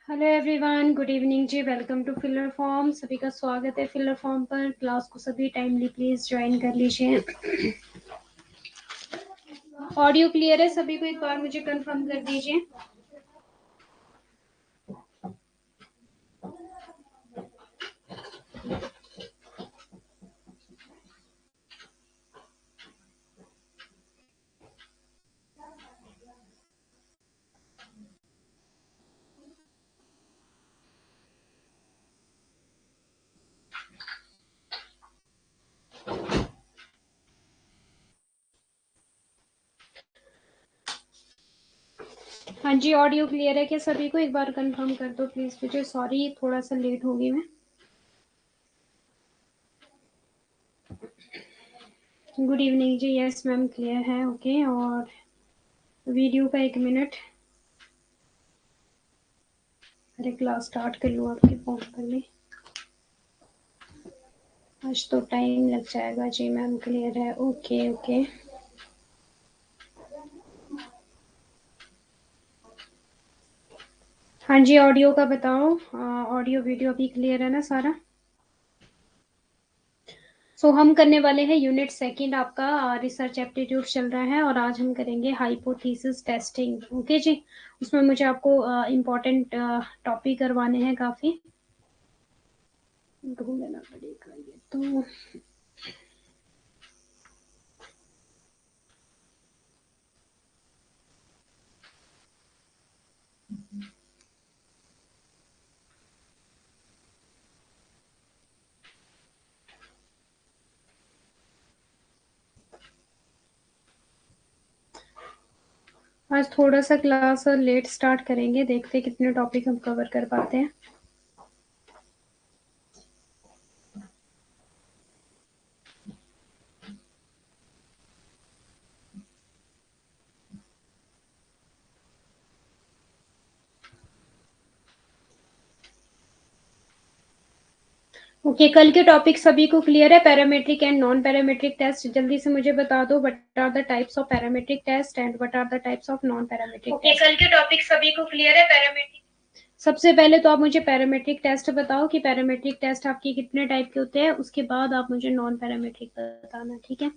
Hello everyone, good evening जी। Welcome to filler form. सभी का स्वागत है फिलर फॉर्म पर। क्लास को सभी टाइमली प्लीज ज्वाइन कर लीजिए। ऑडियो क्लियर है सभी को? एक बार मुझे कंफर्म कर दीजिए। हाँ जी, ऑडियो क्लियर है क्या सभी को? एक बार कंफर्म कर दो प्लीज मुझे। सॉरी, थोड़ा सा लेट हो गई मैं। गुड इवनिंग जी। यस मैम, क्लियर है। ओके। और वीडियो का 1 मिनट। अरे क्लास स्टार्ट कर लूँ आपके फोन पर भी। आज तो टाइम लग जाएगा जी मैम। क्लियर है। Okay okay. हाँ जी, ऑडियो का बताओ। ऑडियो वीडियो भी क्लियर है ना सारा? हम करने वाले हैं यूनिट सेकंड। आपका रिसर्च एप्टीट्यूड चल रहा है और आज हम करेंगे हाइपोथेसिस टेस्टिंग। ओके जी। उसमें मुझे आपको इम्पोर्टेंट टॉपिक करवाने हैं काफी। ढूंढ लेना पड़ेगा ये तो। आज थोड़ा सा क्लास लेट स्टार्ट करेंगे, देखते कितने टॉपिक हम कवर कर पाते हैं। ओके, कल के टॉपिक सभी को क्लियर है? Parametric and non parametric test. जल्दी से मुझे बता दो, what are the types of parametric test and what are the types of non parametric test. Okay, कल के टॉपिक सभी को क्लियर है? पैरामेट्रिक। सबसे पहले तो आप मुझे पैरामेट्रिक टेस्ट बताओ कि पैरामेट्रिक टेस्ट आपके कितने टाइप के होते हैं। उसके बाद आप मुझे नॉन पैरामेट्रिक बताना, ठीक है?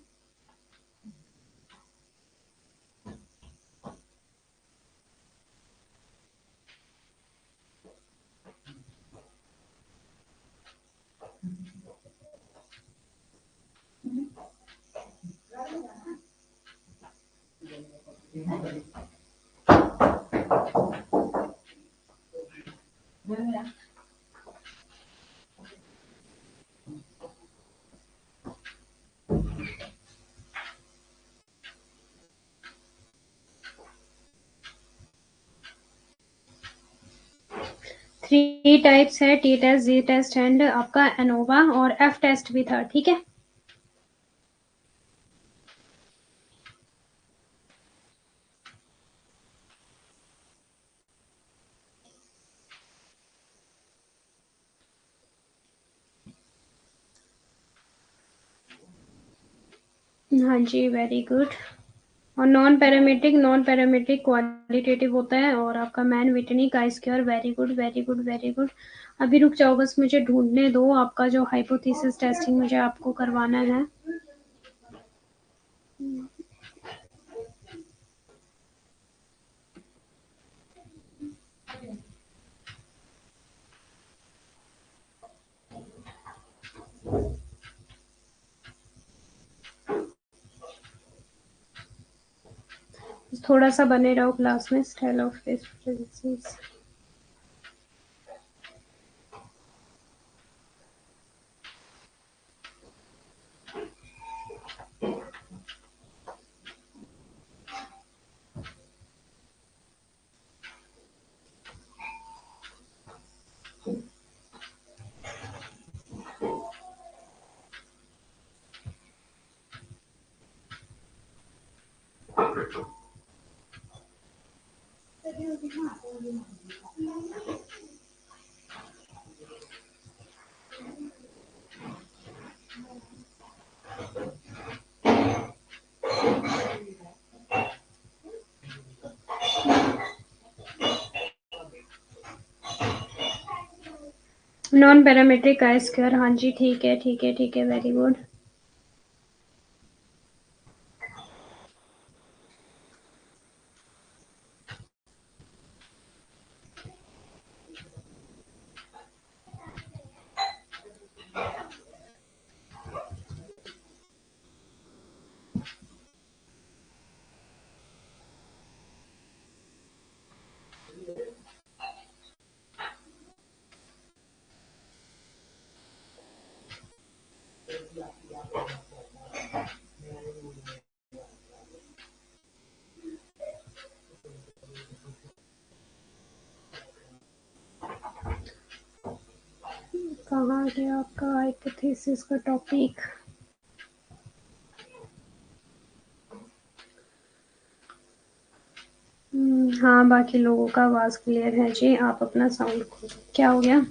थ्री टाइप्स है, T test, G test and आपका एनोवा, और एफ टेस्ट भी था, ठीक है? हाँ जी, वेरी गुड। और नॉन पैरामेट्रिक क्वालिटेटिव होता है और आपका मैन विटनी का square. Very good very good very good. अभी रुक जाओ, बस मुझे ढूंढने दो। आपका जो हाइपोथेसिस टेस्टिंग मुझे आपको करवाना है। थोड़ा सा बने रहो क्लास में। Style of face. Non parametric का स्क्वायर, हाँ जी ठीक है ठीक है ठीक है, वेरी गुड। कहाँ गया आपका हाइपोथेसिस का टॉपिक? हाँ, बाकी लोगों का आवाज क्लियर है जी, आप अपना साउंड खोलो। क्या हो गया?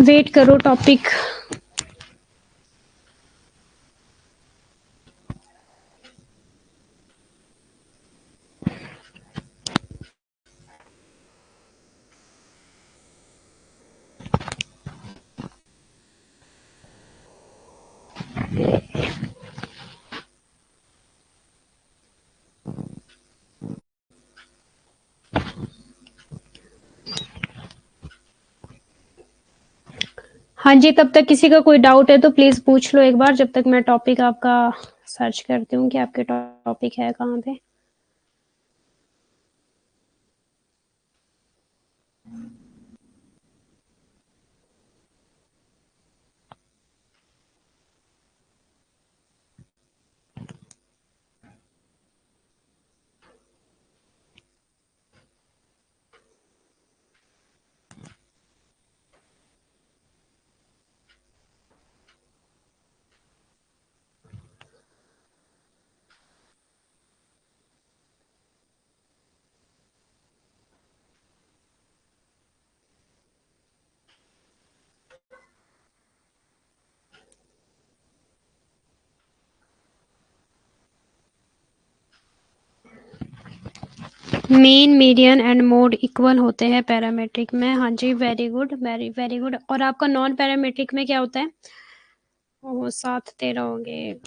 वेट करो टॉपिक। हाँ जी, तब तक किसी का कोई डाउट है तो प्लीज पूछ लो एक बार, जब तक मैं टॉपिक आपका सर्च करती हूँ कि आपके टॉपिक है कहाँ पे। Mean, median and mode equal होते हैं पैरामेट्रिक में। हाँ जी, very good, very very good. और आपका नॉन पैरामेट्रिक में क्या होता है? वो 7 13 होंगे।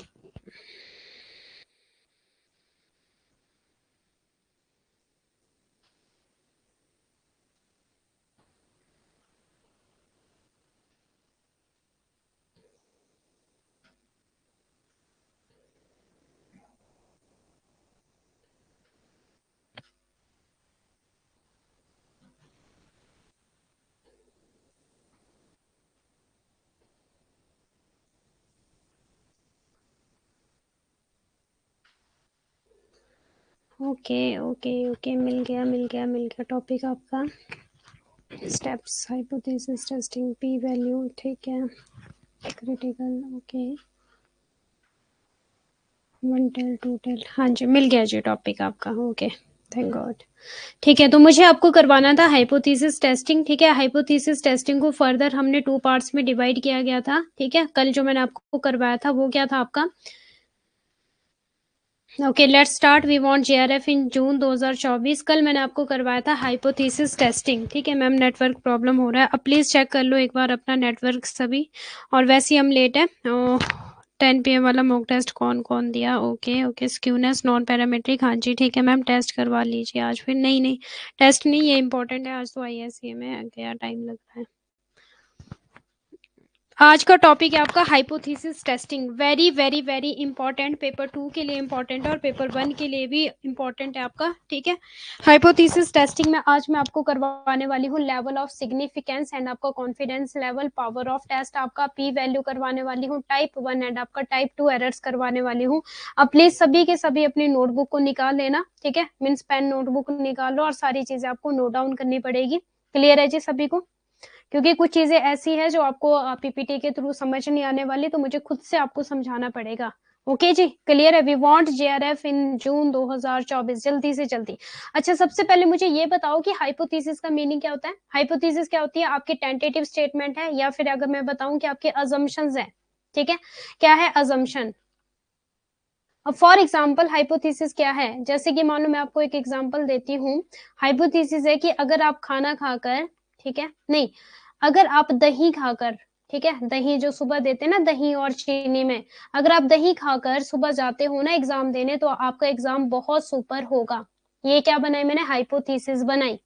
ओके ओके ओके, मिल गया मिल गया मिल गया टॉपिक आपका। Steps, hypothesis testing, P value, ठीक है। Critical, okay. 1 टेल 2 टेल, हाँ जी मिल गया जी टॉपिक आपका, ओके। Thank God. ठीक है, तो मुझे आपको करवाना था हाइपोथेसिस टेस्टिंग। ठीक है, हाइपोथेसिस टेस्टिंग को फर्दर हमने 2 पार्ट्स में डिवाइड किया गया था। ठीक है, कल जो मैंने आपको करवाया था वो क्या था आपका? Okay, let's start. We want JRF in June 2024। कल मैंने आपको करवाया था हाइपोथेसिस टेस्टिंग। ठीक है मैम, नेटवर्क प्रॉब्लम हो रहा है, अब प्लीज चेक कर लो एक बार अपना नेटवर्क सभी। और वैसे ही हम लेट है। 10 PM वाला मॉक टेस्ट कौन कौन दिया? Okay okay, skewness non parametric, हाँ जी ठीक है मैम, टेस्ट करवा लीजिए आज। फिर नहीं नहीं, टेस्ट नहीं, ये इंपॉर्टेंट है आज तो। ISA में गया टाइम लग रहा है। आज का टॉपिक है आपका hypothesis testing. Very very very important, paper 2 के लिए इंपॉर्टेंट है और पेपर 1 के लिए भी इंपॉर्टेंट है आपका। ठीक है, हाइपोथेसिस टेस्टिंग में आज मैं आपको करवाने वाली हूँ लेवल ऑफ सिग्निफिकेंस एंड आपका confidence level, power of test, आपका पी वैल्यू करवाने वाली हूँ, टाइप 1 एंड आपका टाइप 2 एरर्स करवाने वाली हूँ। अब प्लीज सभी के सभी अपनी नोटबुक को निकाल लेना। ठीक है, मीन्स पेन नोटबुक निकाल लो और सारी चीजें आपको नोट डाउन करनी पड़ेगी। क्लियर है जी सभी को? क्योंकि कुछ चीजें ऐसी है जो आपको पीपीटी के थ्रू समझ नहीं आने वाली, तो मुझे खुद से आपको समझाना पड़ेगा। ओके जी, क्लियर है? We want JRF in June 2024, जल्दी से जल्दी। अच्छा, सबसे पहले मुझे ये बताओ कि हाइपोथेसिस का मीनिंग क्या होता है? हाइपोथेसिस क्या होती है? आपकी टेंटेटिव स्टेटमेंट है, या फिर अगर मैं बताऊं कि आपके अजम्पशंस है। ठीक है, क्या है अजम्पशन? अब फॉर एग्जाम्पल हाइपोथेसिस क्या है, जैसे कि मान लो मैं आपको एक एग्जाम्पल देती हूँ। हाइपोथेसिस है कि अगर आप खाना खाकर, ठीक है, नहीं, अगर आप दही खाकर, ठीक है, दही जो सुबह देते हैं ना, दही और चीनी में, अगर आप दही खाकर सुबह जाते हो ना एग्जाम देने, तो आपका एग्जाम बहुत सुपर होगा। ये क्या बनाई मैंने, हाइपोथेसिस बनाई।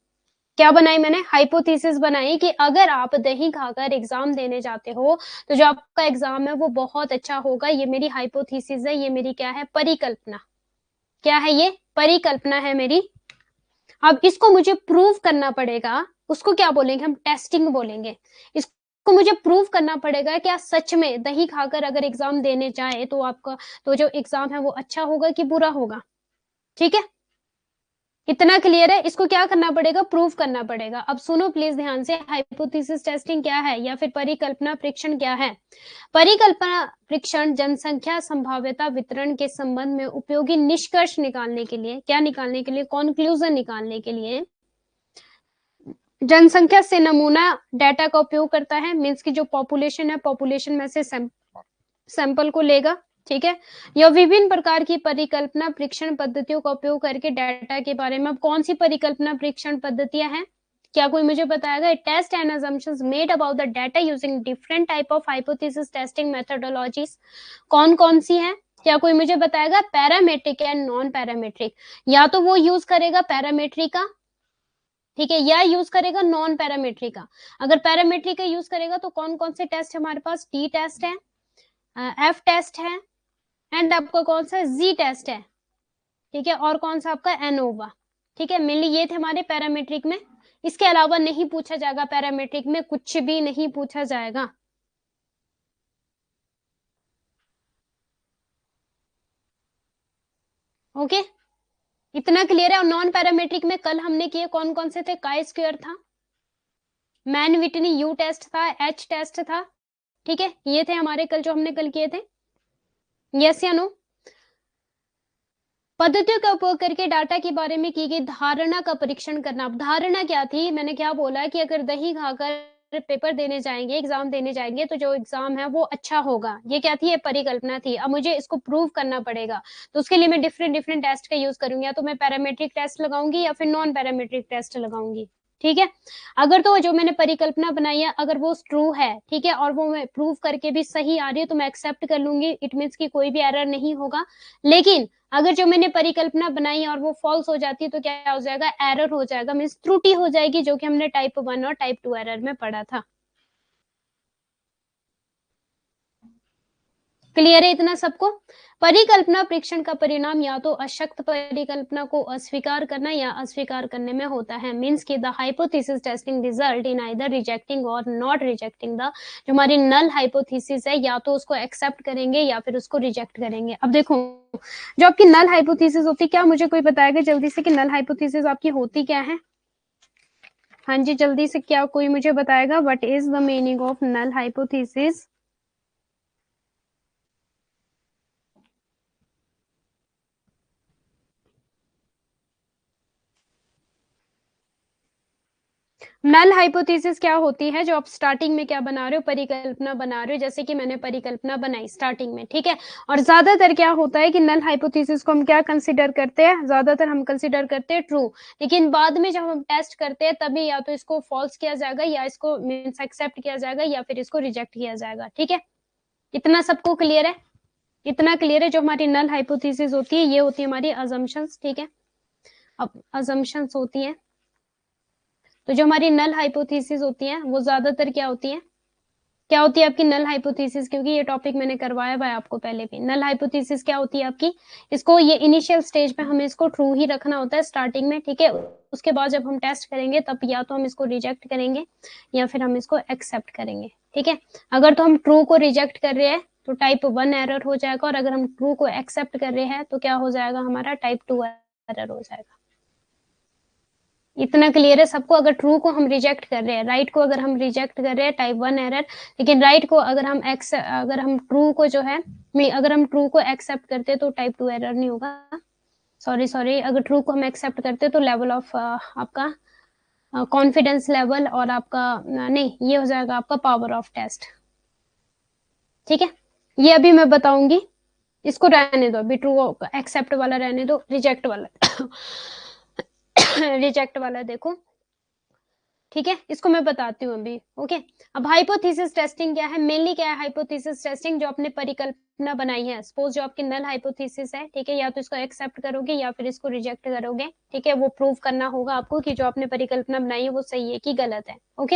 क्या बनाई मैंने, हाइपोथेसिस बनाई कि अगर आप दही खाकर एग्जाम देने जाते हो तो जो आपका एग्जाम है वो बहुत अच्छा होगा। ये मेरी हाइपोथेसिस है, ये मेरी क्या है, परिकल्पना। क्या है ये, परिकल्पना है मेरी। अब इसको मुझे प्रूव करना पड़ेगा, उसको क्या बोलेंगे हम, टेस्टिंग बोलेंगे। इसको मुझे प्रूव करना पड़ेगा क्या सच में दही खाकर अगर एग्जाम देने जाए तो आपका, तो जो एग्जाम है वो अच्छा होगा कि बुरा होगा। ठीक है, इतना क्लियर है। इसको क्या करना पड़ेगा, प्रूव करना पड़ेगा। अब सुनो प्लीज ध्यान से, हाइपोथेसिस टेस्टिंग क्या है या फिर परिकल्पना परीक्षण क्या है। परिकल्पना परीक्षण जनसंख्या संभाव्यता वितरण के संबंध में उपयोगी निष्कर्ष निकालने के लिए, क्या निकालने के लिए, कॉन्क्लूजन निकालने के लिए जनसंख्या से नमूना डाटा का उपयोग करता है। मीन्स की जो पॉपुलेशन है, पॉपुलेशन में से सैंपल को लेगा। ठीक है, यह विभिन्न प्रकार की परिकल्पना परीक्षण पद्धतियों का उपयोग करके डाटा के बारे में, अब कौन सी परिकल्पना परीक्षण पद्धतियां हैं, क्या कोई मुझे बताएगा। Test and assumptions made about the data using different type of hypothesis testing methodologies, कौन कौन सी है, क्या कोई मुझे बताएगा। पैरामेट्रिक एंड नॉन पैरामेट्रिक, या तो वो यूज करेगा पैरामेट्रिक का, ठीक है, या यूज करेगा नॉन पैरामेट्रिक का। अगर पैरामेट्रिक का यूज करेगा तो कौन कौन से टेस्ट हमारे पास, टी टेस्ट है, एफ टेस्ट है, एंड आपका कौन सा जी टेस्ट है। ठीक है, और कौन सा आपका एनोवा। ठीक है, मेनली ये थे हमारे पैरामेट्रिक में। इसके अलावा नहीं पूछा जाएगा, पैरामेट्रिक में कुछ भी नहीं पूछा जाएगा। ओके, इतना क्लियर है। और नॉन पैरामेट्रिक में कल हमने किए कौन कौन से थे, काई स्क्वायर था, मैन विटनी यू टेस्ट था, एच टेस्ट था। ठीक है, ये थे हमारे कल जो हमने कल किए थे। यस या नो। पद्धतियों का उपयोग करके डाटा के बारे में की गई धारणा का परीक्षण करना। अब धारणा क्या थी, मैंने क्या बोला कि अगर दही खाकर पेपर देने जाएंगे, एग्जाम देने जाएंगे, तो जो एग्जाम है वो अच्छा होगा। ये क्या थी, ये परिकल्पना थी। अब मुझे इसको प्रूव करना पड़ेगा, तो उसके लिए मैं डिफरेंट डिफरेंट टेस्ट का यूज करूंगी। या तो मैं पैरामेट्रिक टेस्ट लगाऊंगी या फिर नॉन पैरामेट्रिक टेस्ट लगाऊंगी। ठीक है, अगर तो जो मैंने परिकल्पना बनाई है अगर वो ट्रू है, ठीक है, और वो मैं प्रूव करके भी सही आ रही है, तो मैं एक्सेप्ट कर लूंगी। इट मीन्स की कोई भी एरर नहीं होगा। लेकिन अगर जो मैंने परिकल्पना बनाई और वो फॉल्स हो जाती है तो क्या हो जाएगा, एरर हो जाएगा, मीन्स त्रुटि हो जाएगी, जो कि हमने टाइप 1 और टाइप 2 एरर में पढ़ा था। क्लियर है इतना सबको। परिकल्पना परीक्षण का परिणाम या तो अशक्त परिकल्पना को अस्वीकार करना या अस्वीकार करने में होता है। मीन्स की the hypothesis testing result in either rejecting और नॉट रिजेक्टिंग द, जो हमारी नल हाइपोथेसिस है, या तो उसको एक्सेप्ट करेंगे या फिर उसको रिजेक्ट करेंगे। अब देखो, जो आपकी नल हाइपोथेसिस होती है, क्या मुझे कोई बताएगा जल्दी से कि नल हाइपोथेसिस आपकी होती क्या है। हाँ जी, जल्दी से क्या कोई मुझे बताएगा, what is the meaning of null hypothesis. Null hypothesis क्या होती है, जो आप स्टार्टिंग में क्या बना रहे हो, परिकल्पना बना रहे हो, जैसे कि मैंने परिकल्पना बनाई स्टार्टिंग में। ठीक है, और ज्यादातर क्या होता है कि नल हाइपोथेसिस को हम क्या कंसीडर करते हैं, ज्यादातर हम कंसीडर करते हैं ट्रू। लेकिन बाद में जब हम टेस्ट करते हैं तभी या तो इसको फॉल्स किया जाएगा, या इसको मीन्स एक्सेप्ट किया जाएगा, या फिर इसको रिजेक्ट किया जाएगा। ठीक है, इतना सबको क्लियर है। इतना क्लियर है, जो हमारी नल हाइपोथेसिस होती है ये होती है हमारी अजम्पशंस। ठीक है, अब अजम्पशंस होती है, तो जो हमारी नल हाइपोथेसिस होती है वो ज्यादातर क्या होती है, क्या होती है आपकी नल हाइपोथेसिस, क्योंकि ये टॉपिक मैंने करवाया हुआ है आपको पहले भी। नल हाइपोथेसिस क्या होती है आपकी, इसको ये इनिशियल स्टेज पे हमें इसको ट्रू ही रखना होता है स्टार्टिंग में। ठीक है, उसके बाद जब हम टेस्ट करेंगे तब या तो हम इसको रिजेक्ट करेंगे या फिर हम इसको एक्सेप्ट करेंगे। ठीक है, अगर तो हम ट्रू को रिजेक्ट कर रहे हैं तो टाइप 1 एरर हो जाएगा, और अगर हम ट्रू को एक्सेप्ट कर रहे हैं तो क्या हो जाएगा, हमारा टाइप 2 एरर हो जाएगा। इतना क्लियर है सबको। अगर ट्रू को हम रिजेक्ट कर रहे हैं, राइट को अगर हम रिजेक्ट कर रहे हैं, टाइप 1 एरर। लेकिन राइट को अगर हम ट्रू को जो है, अगर हम ट्रू को एक्सेप्ट करते हैं तो टाइप 2 एरर नहीं होगा। सॉरी, अगर ट्रू को हम एक्सेप्ट करते हैं तो लेवल ऑफ आपका कॉन्फिडेंस लेवल और आपका नहीं, ये हो जाएगा आपका पावर ऑफ टेस्ट। ठीक है, ये अभी मैं बताऊंगी। इसको रहने दो, अभी ट्रू एक्सेप्ट वाला रहने दो, रिजेक्ट वाला रिजेक्ट वाला देखो, ठीक है, इसको मैं बताती हूँ अभी। ओके, अब हाइपोथेसिस टेस्टिंग क्या है, मेनली क्या है हाइपोथेसिस टेस्टिंग, जो आपने परिकल्पना बनाई है, सपोज जो आपकी नल हाइपोथेसिस है, ठीक है, या तो इसको एक्सेप्ट करोगे या फिर इसको रिजेक्ट करोगे, ठीक है, वो प्रूव करना होगा आपको कि जो आपने परिकल्पना बनाई है वो सही है कि गलत है। Okay,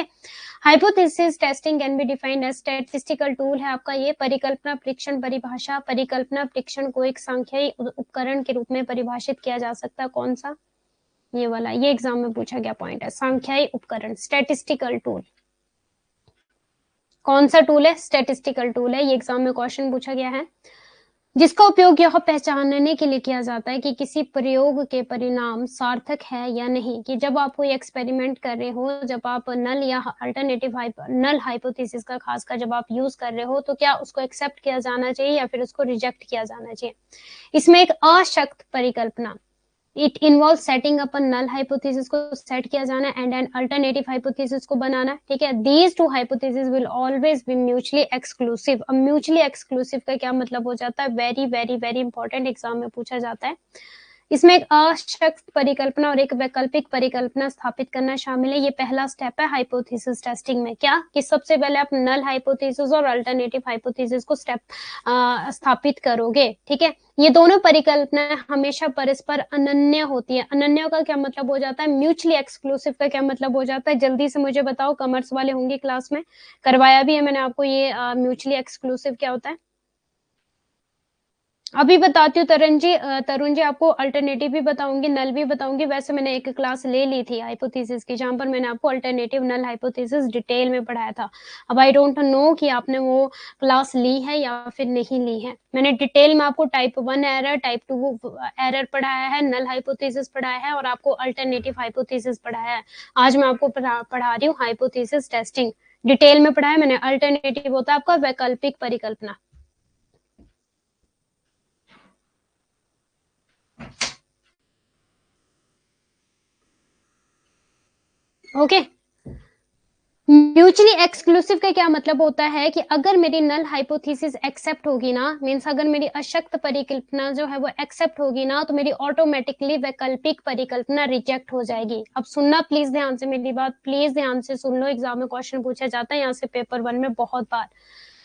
hypothesis testing can be defined as statistical tool है आपका ये परिकल्पना परीक्षण परिभाषा। परिकल्पना परीक्षण को एक सांख्यिकी उपकरण के रूप में परिभाषित किया जा सकता है, कौन सा, ये वाला, ये एग्जाम में पूछा गया पॉइंट है, सांख्यिकी उपकरण, स्टैटिस्टिकल टूल। कौन सा टूल है, स्टैटिस्टिकल टूल है, ये एग्जाम में क्वेश्चन पूछा गया है, जिसका उपयोग यह पहचानने के लिए किया जाता है कि किसी प्रयोग के परिणाम सार्थक है या नहीं, कि जब आप कोई एक्सपेरिमेंट कर रहे हो, जब आप नल या अल्टरनेटिव नल हाइपोथेसिस का खासकर जब आप यूज कर रहे हो, तो क्या उसको एक्सेप्ट किया जाना चाहिए या फिर उसको रिजेक्ट किया जाना चाहिए। इसमें एक अशक्त परिकल्पना, it involve setting up null hypothesis को सेट किया जाना एंड एन अल्टरनेटिव हाइपोथेसिस को बनाना, ठीक है। These two hypothesis will always be mutually exclusive. अब म्यूचुअली एक्सक्लूसिव का क्या मतलब हो जाता है, very very very important, exam में पूछा जाता है। इसमें एक अशक्त परिकल्पना और एक वैकल्पिक परिकल्पना स्थापित करना शामिल है। ये पहला स्टेप है हाइपोथेसिस टेस्टिंग में, क्या कि सबसे पहले आप नल हाइपोथेसिस और अल्टरनेटिव हाइपोथेसिस को स्थापित करोगे, ठीक है। ये दोनों परिकल्पनाएं हमेशा परस्पर अनन्य होती है। अनन्य का क्या मतलब हो जाता है, म्यूचुअली एक्सक्लूसिव का क्या मतलब हो जाता है, जल्दी से मुझे बताओ, कॉमर्स वाले होंगे क्लास में, करवाया भी है मैंने आपको ये म्यूचुअली एक्सक्लूसिव क्या होता है। अभी बताती हूँ तरुण जी आपको अल्टरनेटिव भी बताऊंगी, नल भी बताऊंगी। वैसे मैंने एक क्लास ले ली थी हाइपोथेसिस की, जहां पर मैंने आपको अल्टरनेटिव नल हाइपोथेसिस डिटेल में पढ़ाया था। अब आई डोंट नो कि आपने वो क्लास ली है या फिर नहीं ली है। मैंने डिटेल में आपको टाइप 1 एरर, टाइप 2 एरर पढ़ाया है, नल हाइपोथेसिस पढ़ाया है और आपको अल्टरनेटिव हाइपोथेसिस पढ़ाया है। आज मैं आपको पढ़ा रही हूँ हाइपोथेसिस टेस्टिंग, डिटेल में पढ़ाया मैंने। अल्टरनेटिव होता है आपका वैकल्पिक परिकल्पना। ओके, म्यूचुअली एक्सक्लूसिव का क्या मतलब होता है कि अगर मेरी नल हाइपोथेसिस एक्सेप्ट होगी ना, मींस अगर मेरी अशक्त परिकल्पना जो है वो एक्सेप्ट होगी ना, तो मेरी ऑटोमेटिकली वैकल्पिक परिकल्पना रिजेक्ट हो जाएगी। अब सुनना प्लीज ध्यान से, मेरी बात प्लीज ध्यान से सुन लो, एग्जाम में क्वेश्चन पूछा जाता है यहाँ से पेपर 1 में बहुत बार।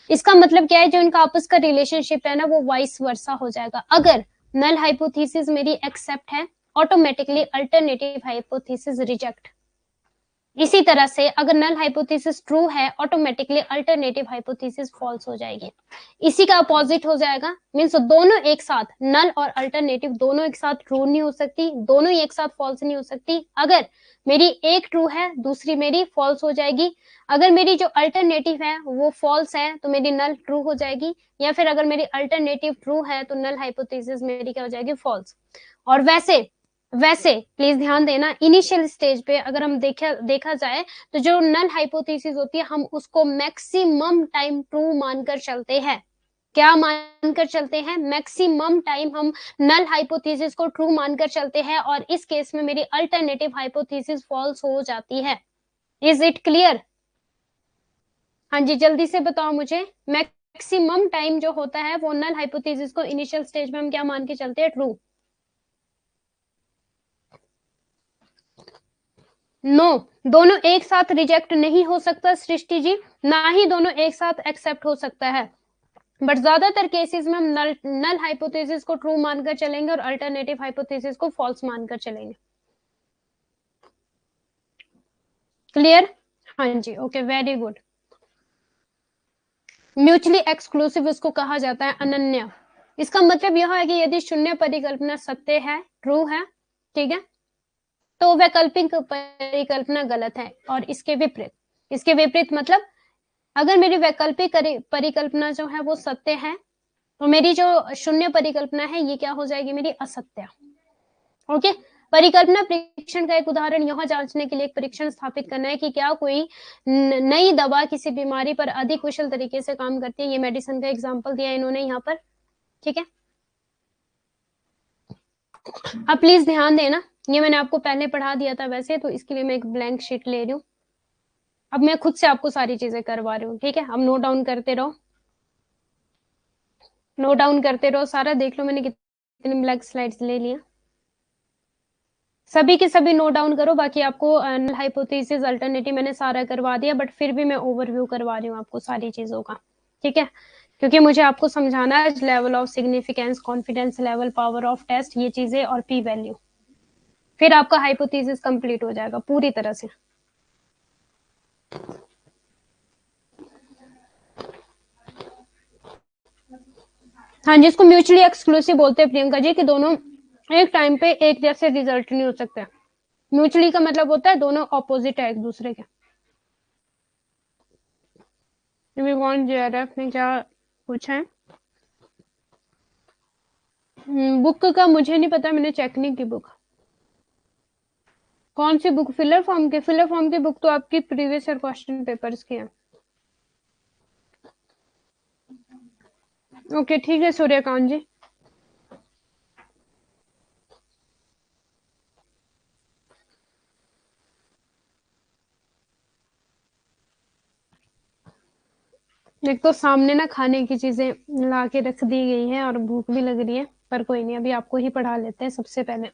इसका मतलब क्या है, जो इनका आपस का रिलेशनशिप है ना वो वाइस वर्सा हो जाएगा। अगर नल हाइपोथेसिस मेरी एक्सेप्ट है, ऑटोमेटिकली अल्टरनेटिव हाइपोथेसिस रिजेक्ट। इसी तरह से अगर नल हाइपोथेसिस ट्रू है, ऑटोमेटिकली अल्टरनेटिव हाइपोथेसिस फॉल्स हो जाएगी। इसी का अपोजिट हो जाएगा, मींस दोनों एक साथ, नल और अल्टरनेटिव दोनों एक साथ ट्रू नहीं हो सकती, दोनों ही एक साथ फॉल्स नहीं हो सकती। अगर मेरी एक ट्रू है दूसरी मेरी फॉल्स हो जाएगी, अगर मेरी जो अल्टरनेटिव है वो फॉल्स है तो मेरी नल ट्रू हो जाएगी, या फिर अगर मेरी अल्टरनेटिव ट्रू है तो नल हाइपोथेसिस मेरी क्या हो जाएगी, फॉल्स। और वैसे प्लीज ध्यान देना, इनिशियल स्टेज पे अगर हम देखा जाए तो जो नल हाइपोथेसिस होती है हम उसको मैक्सिमम टाइम ट्रू मानकर चलते हैं। क्या मानकर चलते हैं, मैक्सिमम टाइम हम नल हाइपोथेसिस को ट्रू मानकर चलते हैं, और इस केस में मेरी अल्टरनेटिव हाइपोथेसिस फॉल्स हो जाती है। Is it clear? हाँ जी, जल्दी से बताओ मुझे, मैक्सिमम टाइम जो होता है वो नल हाइपोथेसिस को इनिशियल स्टेज में हम क्या मान के चलते हैं, ट्रू। नो, दोनों एक साथ रिजेक्ट नहीं हो सकता सृष्टि जी, ना ही दोनों एक साथ एक्सेप्ट हो सकता है। बट ज्यादातर केसेस में हम नल हाइपोथेसिस को ट्रू मानकर चलेंगे और अल्टरनेटिव हाइपोथेसिस को फॉल्स मानकर चलेंगे। क्लियर? हाँ जी, okay, very good. Mutually exclusive इसको कहा जाता है, अनन्य। इसका मतलब यह है कि यदि शून्य परिकल्पना सत्य है, ट्रू है, ठीक है, तो वैकल्पिक परिकल्पना गलत है। और इसके विपरीत मतलब अगर मेरी वैकल्पिक परिकल्पना जो है वो सत्य है, तो मेरी जो शून्य परिकल्पना है ये क्या हो जाएगी, मेरी असत्य। ओके, परिकल्पना परीक्षण का एक उदाहरण यह जांचने के लिए एक परीक्षण स्थापित करना है कि क्या कोई नई दवा किसी बीमारी पर अधिक कुशल तरीके से काम करती है। ये मेडिसिन का एग्जांपल दिया इन्होंने यहाँ पर, ठीक है। अब प्लीज ध्यान देना, ये मैंने आपको पहले पढ़ा दिया था वैसे, तो इसके लिए मैं एक ब्लैंक शीट ले रही हूँ। अब मैं खुद से आपको सारी चीजें करवा रही हूँ, ठीक है, अब नोट डाउन करते रहो। नोट डाउन करते रहो सारा। देख लो मैंने कितनी ब्लैंक स्लाइड्स ले लिया। सभी के सभी नोट डाउन करो। बाकी आपको हाइपोथेसिस अल्टरनेटिव मैंने सारा करवा दिया, बट फिर भी मैं ओवरव्यू करवा रही हूँ आपको सारी चीजों का, ठीक है? क्योंकि मुझे आपको समझाना है level of significance, confidence level, power of test, ये चीजें और पी वैल्यू, फिर आपका हाइपोथेसिस कंप्लीट हो जाएगा पूरी तरह से। हाँ, जिसको म्यूचुअली एक्सक्लूसिव बोलते हैं प्रियंका जी, कि दोनों एक टाइम पे एक जैसे रिजल्ट नहीं हो सकते। म्यूचुअली का मतलब होता है दोनों ऑपोजिट है एक दूसरे के। जेआरएफ ने क्या पूछा है? बुक का मुझे नहीं पता, मैंने चेक नहीं की बुक। कौन सी बुक? फिलर फॉर्म के? फिलर फॉर्म की बुक तो आपकी प्रीवियस ईयर क्वेश्चन पेपर्स की है। ओके ठीक है सूर्यकांत जी। एक तो सामने ना खाने की चीजें ला के रख दी गई है और भूख भी लग रही है, पर कोई नहीं, अभी आपको ही पढ़ा लेते हैं सबसे पहले।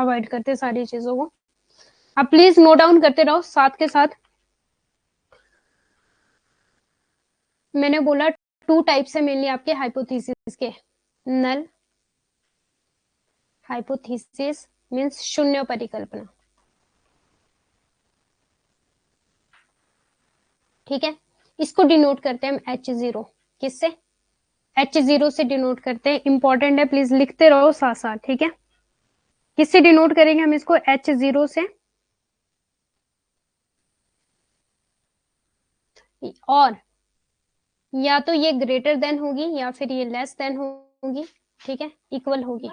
अवॉइड करते हैं सारी चीजों को। आप प्लीज नोट डाउन करते रहो साथ के साथ। मैंने बोला 2 टाइप से मेनली आपके हाइपोथेसिस के। नल हाइपोथेसिस मींस शून्य परिकल्पना, ठीक है? इसको डिनोट करते हैं हम H0। किससे? H0 से डिनोट करते हैं। इंपॉर्टेंट है, प्लीज लिखते रहो साथ साथ, ठीक है? किससे डिनोट करेंगे हम इसको? H0 से। और या तो ये ग्रेटर देन होगी या फिर ये लेस देन होगी, ठीक है? इक्वल होगी।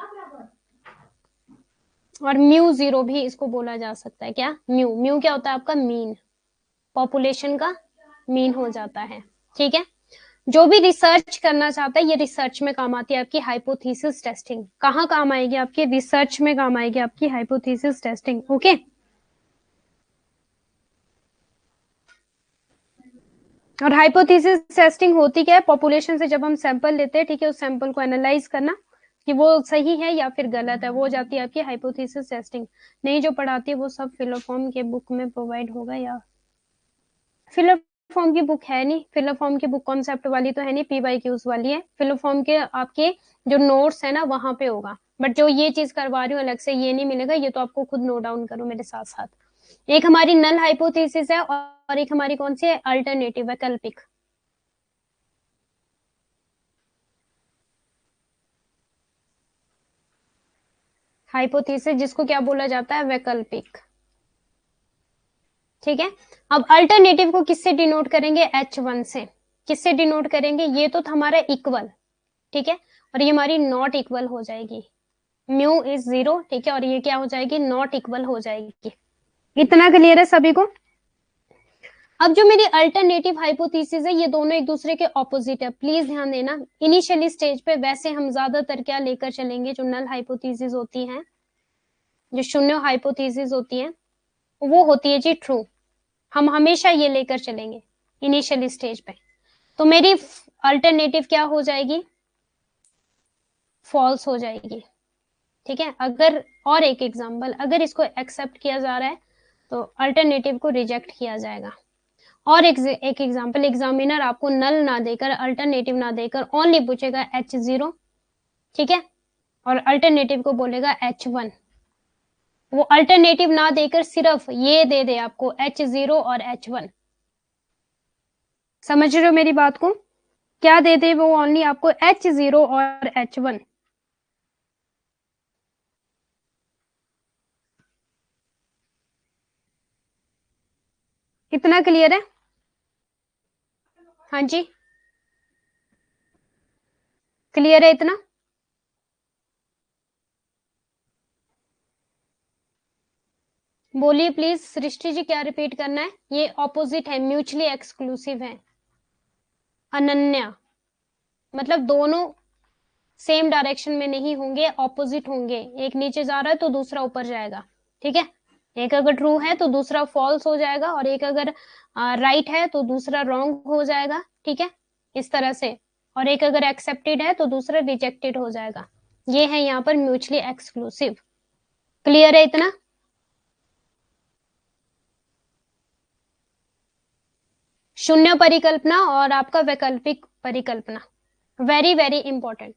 और म्यू 0 भी इसको बोला जा सकता है। क्या? म्यू। म्यू क्या होता है आपका? मीन, पॉपुलेशन का मीन हो जाता है, ठीक है? जो भी रिसर्च करना चाहता है, ये रिसर्च में काम आती है आपकी हाइपोथेसिस टेस्टिंग। कहाँ काम आएगी? आपके रिसर्च में काम आएगी आपकी हाइपोथेसिस टेस्टिंग, ओके? और हाइपोथेसिस टेस्टिंग होती क्या है? पॉपुलेशन से जब हम सैंपल लेते हैं, ठीक है, उस सैंपल को एनालाइज करना कि वो सही है या फिर गलत है, वो हो जाती है आपकी हाइपोथेसिस टेस्टिंग। नहीं, जो पढ़ाती है वो सब फिलर फॉर्म के बुक में प्रोवाइड होगा। या फिलर फॉर्म की बुक है नहीं, फिलर फॉर्म की बुक कॉन्सेप्ट वाली तो है नहीं, पी वाई क्यूज वाली है। फिलर फॉर्म के आपके जो नोट्स है ना वहां पे होगा, बट जो ये चीज करवा रही हूँ अलग से ये नहीं मिलेगा, ये तो आपको खुद नोट डाउन करो मेरे साथ साथ। एक हमारी नल हाइपोथेसिस है और एक हमारी कौन सी है? अल्टरनेटिव, वैकल्पिक। हाइपोथेसिस जिसको क्या बोला जाता है? वैकल्पिक, ठीक है? अब अल्टरनेटिव को किससे डिनोट करेंगे? H1 से। किससे डिनोट करेंगे? ये तो था हमारा इक्वल, ठीक है, और ये हमारी नॉट इक्वल हो जाएगी। म्यू इज 0, ठीक है, और ये क्या हो जाएगी? नॉट इक्वल हो जाएगी। इतना क्लियर है सभी को? अब जो मेरी अल्टरनेटिव हाइपोथेसिस है, ये दोनों एक दूसरे के ऑपोजिट है, प्लीज ध्यान देना। इनिशियली स्टेज पे वैसे हम ज्यादातर क्या लेकर चलेंगे? जो नल हाइपोथेसिस होती है, जो शून्य हाइपोथेसिस होती है, वो होती है जी ट्रू। हम हमेशा ये लेकर चलेंगे इनिशियली स्टेज पे। तो मेरी अल्टरनेटिव क्या हो जाएगी? फॉल्स हो जाएगी, ठीक है? अगर और एक एग्जांपल, अगर इसको एक्सेप्ट किया जा रहा है तो अल्टरनेटिव को रिजेक्ट किया जाएगा। और एक एग्जांपल, एग्जामिनर आपको नल ना देकर, अल्टरनेटिव ना देकर ओनली पूछेगा H0, ठीक है, और अल्टरनेटिव को बोलेगा H1। वो अल्टरनेटिव ना देकर सिर्फ ये दे दे आपको H0 और H1। समझ रहे हो मेरी बात को? क्या दे दे वो? ओनली आपको H0 और H1। इतना क्लियर है? हाँ जी, क्लियर है इतना? बोलिए प्लीज। सृष्टि जी क्या रिपीट करना है? ये ऑपोजिट है, म्यूचुअली एक्सक्लूसिव है। अनन्या मतलब दोनों सेम डायरेक्शन में नहीं होंगे, ऑपोजिट होंगे। एक नीचे जा रहा है तो दूसरा ऊपर जाएगा, ठीक है? एक अगर ट्रू है तो दूसरा फॉल्स हो जाएगा, और एक अगर राइट है तो दूसरा रॉन्ग हो जाएगा, ठीक है? इस तरह से और एक अगर एक्सेप्टेड है तो दूसरा रिजेक्टेड हो जाएगा। ये है यहाँ पर म्यूचुअली एक्सक्लूसिव। क्लियर है इतना? शून्य परिकल्पना और आपका वैकल्पिक परिकल्पना, वेरी वेरी इंपॉर्टेंट।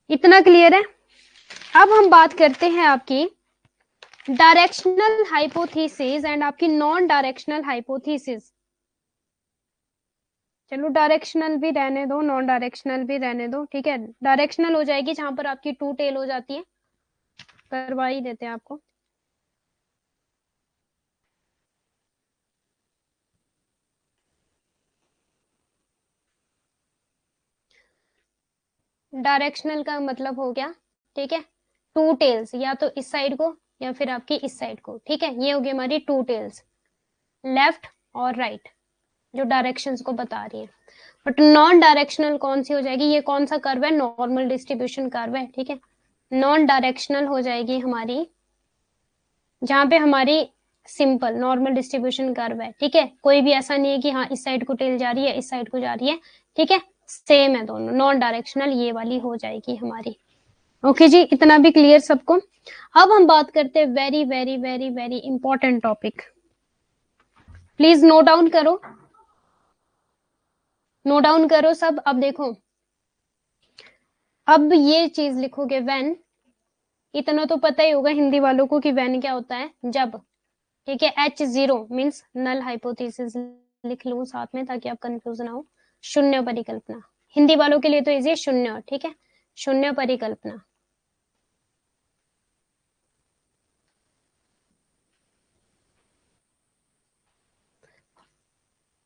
इतना क्लियर है? अब हम बात करते हैं आपकी डायरेक्शनल हाइपोथेसिस एंड आपकी नॉन डायरेक्शनल हाइपोथेसिस। चलो डायरेक्शनल भी रहने दो, नॉन डायरेक्शनल भी रहने दो, ठीक है। डायरेक्शनल हो जाएगी जहां पर आपकी टू टेल हो जाती है, करवा ही देते हैं आपको। डायरेक्शनल का मतलब हो गया, ठीक है, टू टेल्स, या तो इस साइड को या फिर आपकी इस साइड को, ठीक है। ये होगी हमारी टू टेल्स, लेफ्ट और राइट, जो डायरेक्शंस को बता रही है। बट नॉन डायरेक्शनल कौन सी हो जाएगी? ये कौन सा कर्व है? नॉर्मल डिस्ट्रीब्यूशन कर्व है, ठीक है। नॉन डायरेक्शनल हो जाएगी हमारी जहां पे हमारी सिंपल नॉर्मल डिस्ट्रीब्यूशन कर्व है, ठीक है। कोई भी ऐसा नहीं है कि हाँ इस साइड को टेल जा रही है, इस साइड को जा रही है, ठीक है, सेम है दोनों। नॉन डायरेक्शनल ये वाली हो जाएगी हमारी। ओके जी, इतना भी क्लियर सबको? अब हम बात करते हैं very very very very important topic. Please note down करो, नोट डाउन करो सब। अब देखो, अब ये चीज लिखोगे व्हेन, इतना तो पता ही होगा हिंदी वालों को कि व्हेन क्या होता है, जब, ठीक है। H0 मीन्स नल हाइपोथेसिस लिख लूं साथ में ताकि आप कंफ्यूज ना हो। शून्य परिकल्पना, हिंदी वालों के लिए तो इजी, शून्य, ठीक है, शून्य परिकल्पना।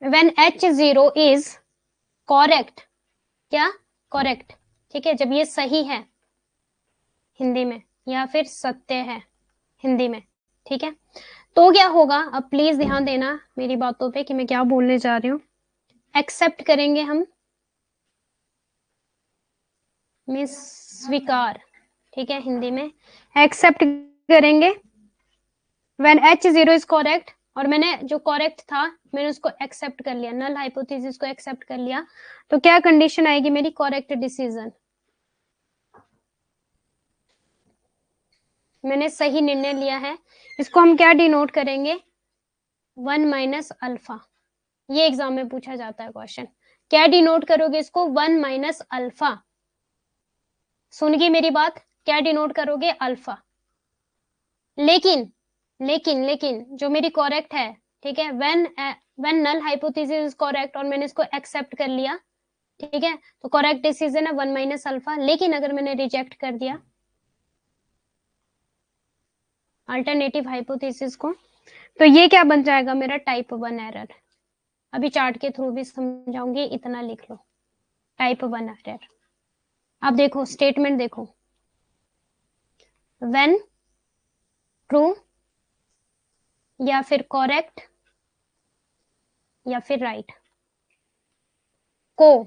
When H0 is correct, क्या करेक्ट, ठीक है, जब ये सही है हिंदी में, या फिर सत्य है हिंदी में, ठीक है, तो क्या होगा? अब प्लीज ध्यान देना मेरी बातों पे कि मैं क्या बोलने जा रही हूँ। एक्सेप्ट करेंगे हम, मीन्स स्वीकार, ठीक है, हिंदी में एक्सेप्ट करेंगे। व्हेन H0 इज करेक्ट, और मैंने जो करेक्ट था मैंने उसको एक्सेप्ट कर लिया, नल हाइपोथेसिस को एक्सेप्ट कर लिया, तो क्या कंडीशन आएगी मेरी? करेक्ट डिसीजन, मैंने सही निर्णय लिया है। इसको हम क्या डिनोट करेंगे? 1 माइनस अल्फा। ये एग्जाम में पूछा जाता है क्वेश्चन, क्या डिनोट करोगे इसको? 1 माइनस अल्फा। सुन गई मेरी बात? क्या डिनोट करोगे? अल्फा। लेकिन लेकिन लेकिन जो मेरी करेक्ट है, ठीक है, when null hypothesis is correct और मैंने इसको एक्सेप्ट कर लिया, ठीक है, तो करेक्ट डिसीजन है 1 माइनस अल्फा। लेकिन अगर मैंने रिजेक्ट कर दिया अल्टरनेटिव हाइपोथेसिस को, तो ये क्या बन जाएगा मेरा? Type 1 error. अभी चार्ट के थ्रू भी समझाऊंगी, इतना लिख लो, टाइप 1 एरर। अब देखो स्टेटमेंट देखो, व्हेन ट्रू या फिर करेक्ट या फिर राइट को,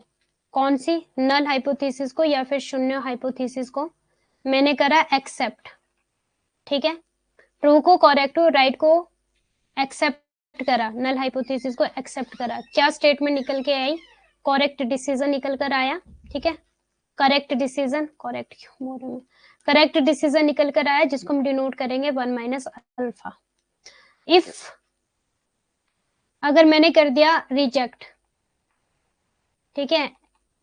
कौन सी? नल हाइपोथेसिस को या फिर शून्य हाइपोथेसिस को मैंने करा एक्सेप्ट, ठीक है। ट्रू को, करेक्ट को, राइट को एक्सेप्ट करा, नल हाइपोथेसिस को एक्सेप्ट करा। क्या स्टेटमेंट निकल के आई? करेक्ट डिसीजन निकल कर आया, ठीक है। करेक्ट डिसीजन, करेक्ट क्यों बोल रही हूँ, करेक्ट डिसीजन निकल कर आया, जिसको हम डिनोट करेंगे 1 माइनस अल्फा। इफ अगर मैंने कर दिया रिजेक्ट, ठीक है,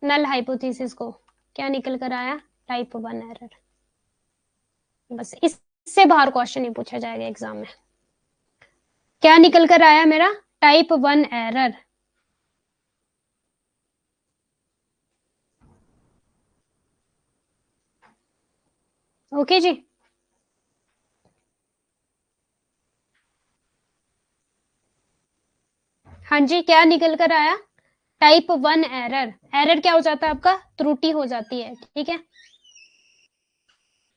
नल हाइपोथेसिस को, क्या निकल कर आया? Type 1 error. बस इससे बाहर क्वेश्चन नहीं पूछा जाएगा एग्जाम में। क्या निकल कर आया मेरा? Type 1 error. ओके जी, हाँ जी, क्या निकल कर आया? Type 1 error. एरर क्या हो जाता है आपका? त्रुटि हो जाती है, ठीक है,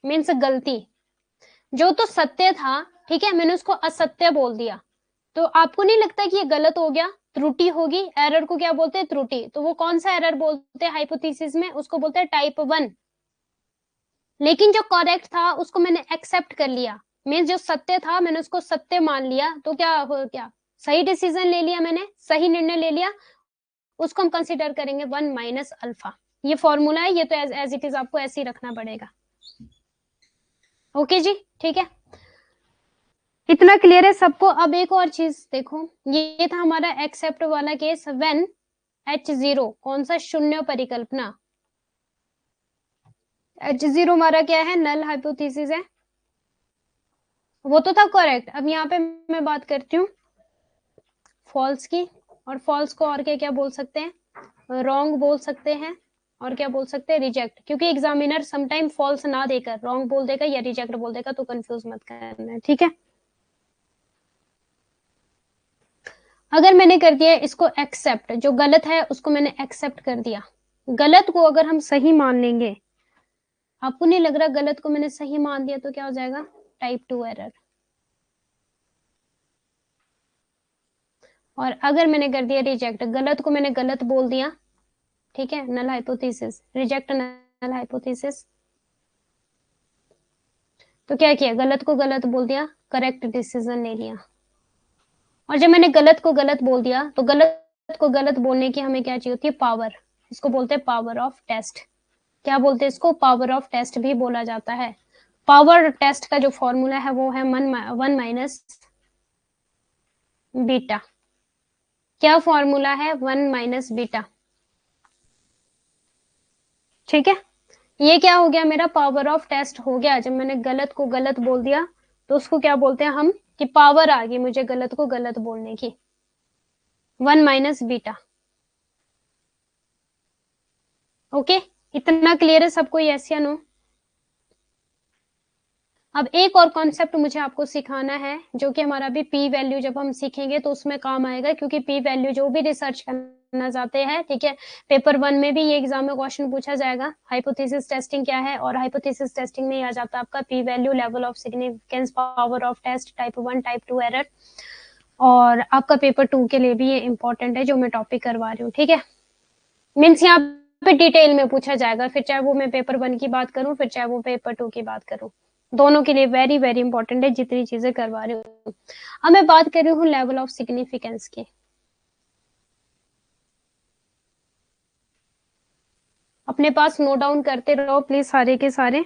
मीन्स गलती। जो तो सत्य था, ठीक है, मैंने उसको असत्य बोल दिया, तो आपको नहीं लगता कि ये गलत हो गया? त्रुटि होगी। एरर को क्या बोलते हैं? त्रुटि। तो वो कौन सा एरर बोलते हैं हाइपोथेसिस में? उसको बोलते हैं टाइप 1। लेकिन जो करेक्ट था उसको मैंने एक्सेप्ट कर लिया, मीन्स जो सत्य था मैंने उसको सत्य मान लिया, तो क्या हो गया? सही डिसीजन ले लिया मैंने, सही निर्णय ले लिया, उसको हम कंसिडर करेंगे 1 माइनस अल्फा। ये फॉर्मूला है, ये तो एज इट इज आपको ऐसे ही रखना पड़ेगा। ओके जी, ठीक है, इतना क्लियर है सबको। अब एक और चीज देखो, ये था हमारा एक्सेप्ट वाला केस, व्हेन H0 कौन सा, शून्य परिकल्पना। H0 हमारा क्या है, नल हाइपोथेसिस है, वो तो था करेक्ट। अब यहाँ पे मैं बात करती हूँ फॉल्स की, और फॉल्स को और क्या क्या बोल सकते हैं, रॉन्ग बोल सकते हैं, और क्या बोल सकते हैं, रिजेक्ट, क्योंकि एग्जामिनर समटाइम फॉल्स ना देकर रॉन्ग बोल देगा या रिजेक्ट बोल देगा, तो कंफ्यूज मत करना, ठीक है। अगर मैंने कर दिया इसको एक्सेप्ट, जो गलत है उसको मैंने एक्सेप्ट कर दिया, गलत को अगर हम सही मान लेंगे, आपको नहीं लग रहा गलत को मैंने सही मान दिया तो क्या हो जाएगा, टाइप 2 एरर। और अगर मैंने कर दिया रिजेक्ट, गलत को मैंने गलत बोल दिया, ठीक है, null hypothesis, reject null hypothesis, तो क्या किया, गलत को गलत बोल दिया, करेक्ट डिसीजन ले लिया। और जब मैंने गलत को गलत बोल दिया, तो गलत को गलत बोलने की हमें क्या चाहिए होती है, पावर, इसको बोलते हैं पावर ऑफ टेस्ट। क्या बोलते हैं इसको, पावर ऑफ टेस्ट भी बोला जाता है। पावर टेस्ट का जो फॉर्मूला है वो है 1 माइनस बीटा। क्या फॉर्मूला है, 1 माइनस बीटा, ठीक है। ये क्या हो गया, मेरा पावर ऑफ टेस्ट हो गया। जब मैंने गलत को गलत बोल दिया तो उसको क्या बोलते हैं हम, कि पावर आ गई मुझे गलत को गलत बोलने की, 1 माइनस बीटा। ओके, इतना क्लियर है सबको, यस या नो। अब एक और कॉन्सेप्ट मुझे आपको सिखाना है, जो कि हमारा भी पी वैल्यू जब हम सीखेंगे तो उसमें काम आएगा, क्योंकि पी वैल्यू जो भी रिसर्च करना चाहते हैं, ठीक है, पेपर 1 में भी ये एग्जाम में क्वेश्चन पूछा जाएगा, हाइपोथेसिस टेस्टिंग क्या है, और हाइपोथेसिस टेस्टिंग में आ जाता है आपका P value, level of significance, power of test, type 1 type 2 error. और आपका पेपर 2 के लिए भी ये इंपॉर्टेंट है जो मैं टॉपिक करवा रही हूँ, ठीक है। मीन्स यहाँ पे डिटेल में पूछा जाएगा, फिर चाहे वो मैं पेपर 1 की बात करूं, फिर चाहे वो पेपर 2 की बात करूं, दोनों के लिए वेरी वेरी इंपॉर्टेंट है जितनी चीजें करवा रही हूँ। अब मैं बात कर रही हूँ लेवल ऑफ सिग्निफिकेंस की। अपने पास नोट डाउन करते रहो प्लीज सारे के सारे।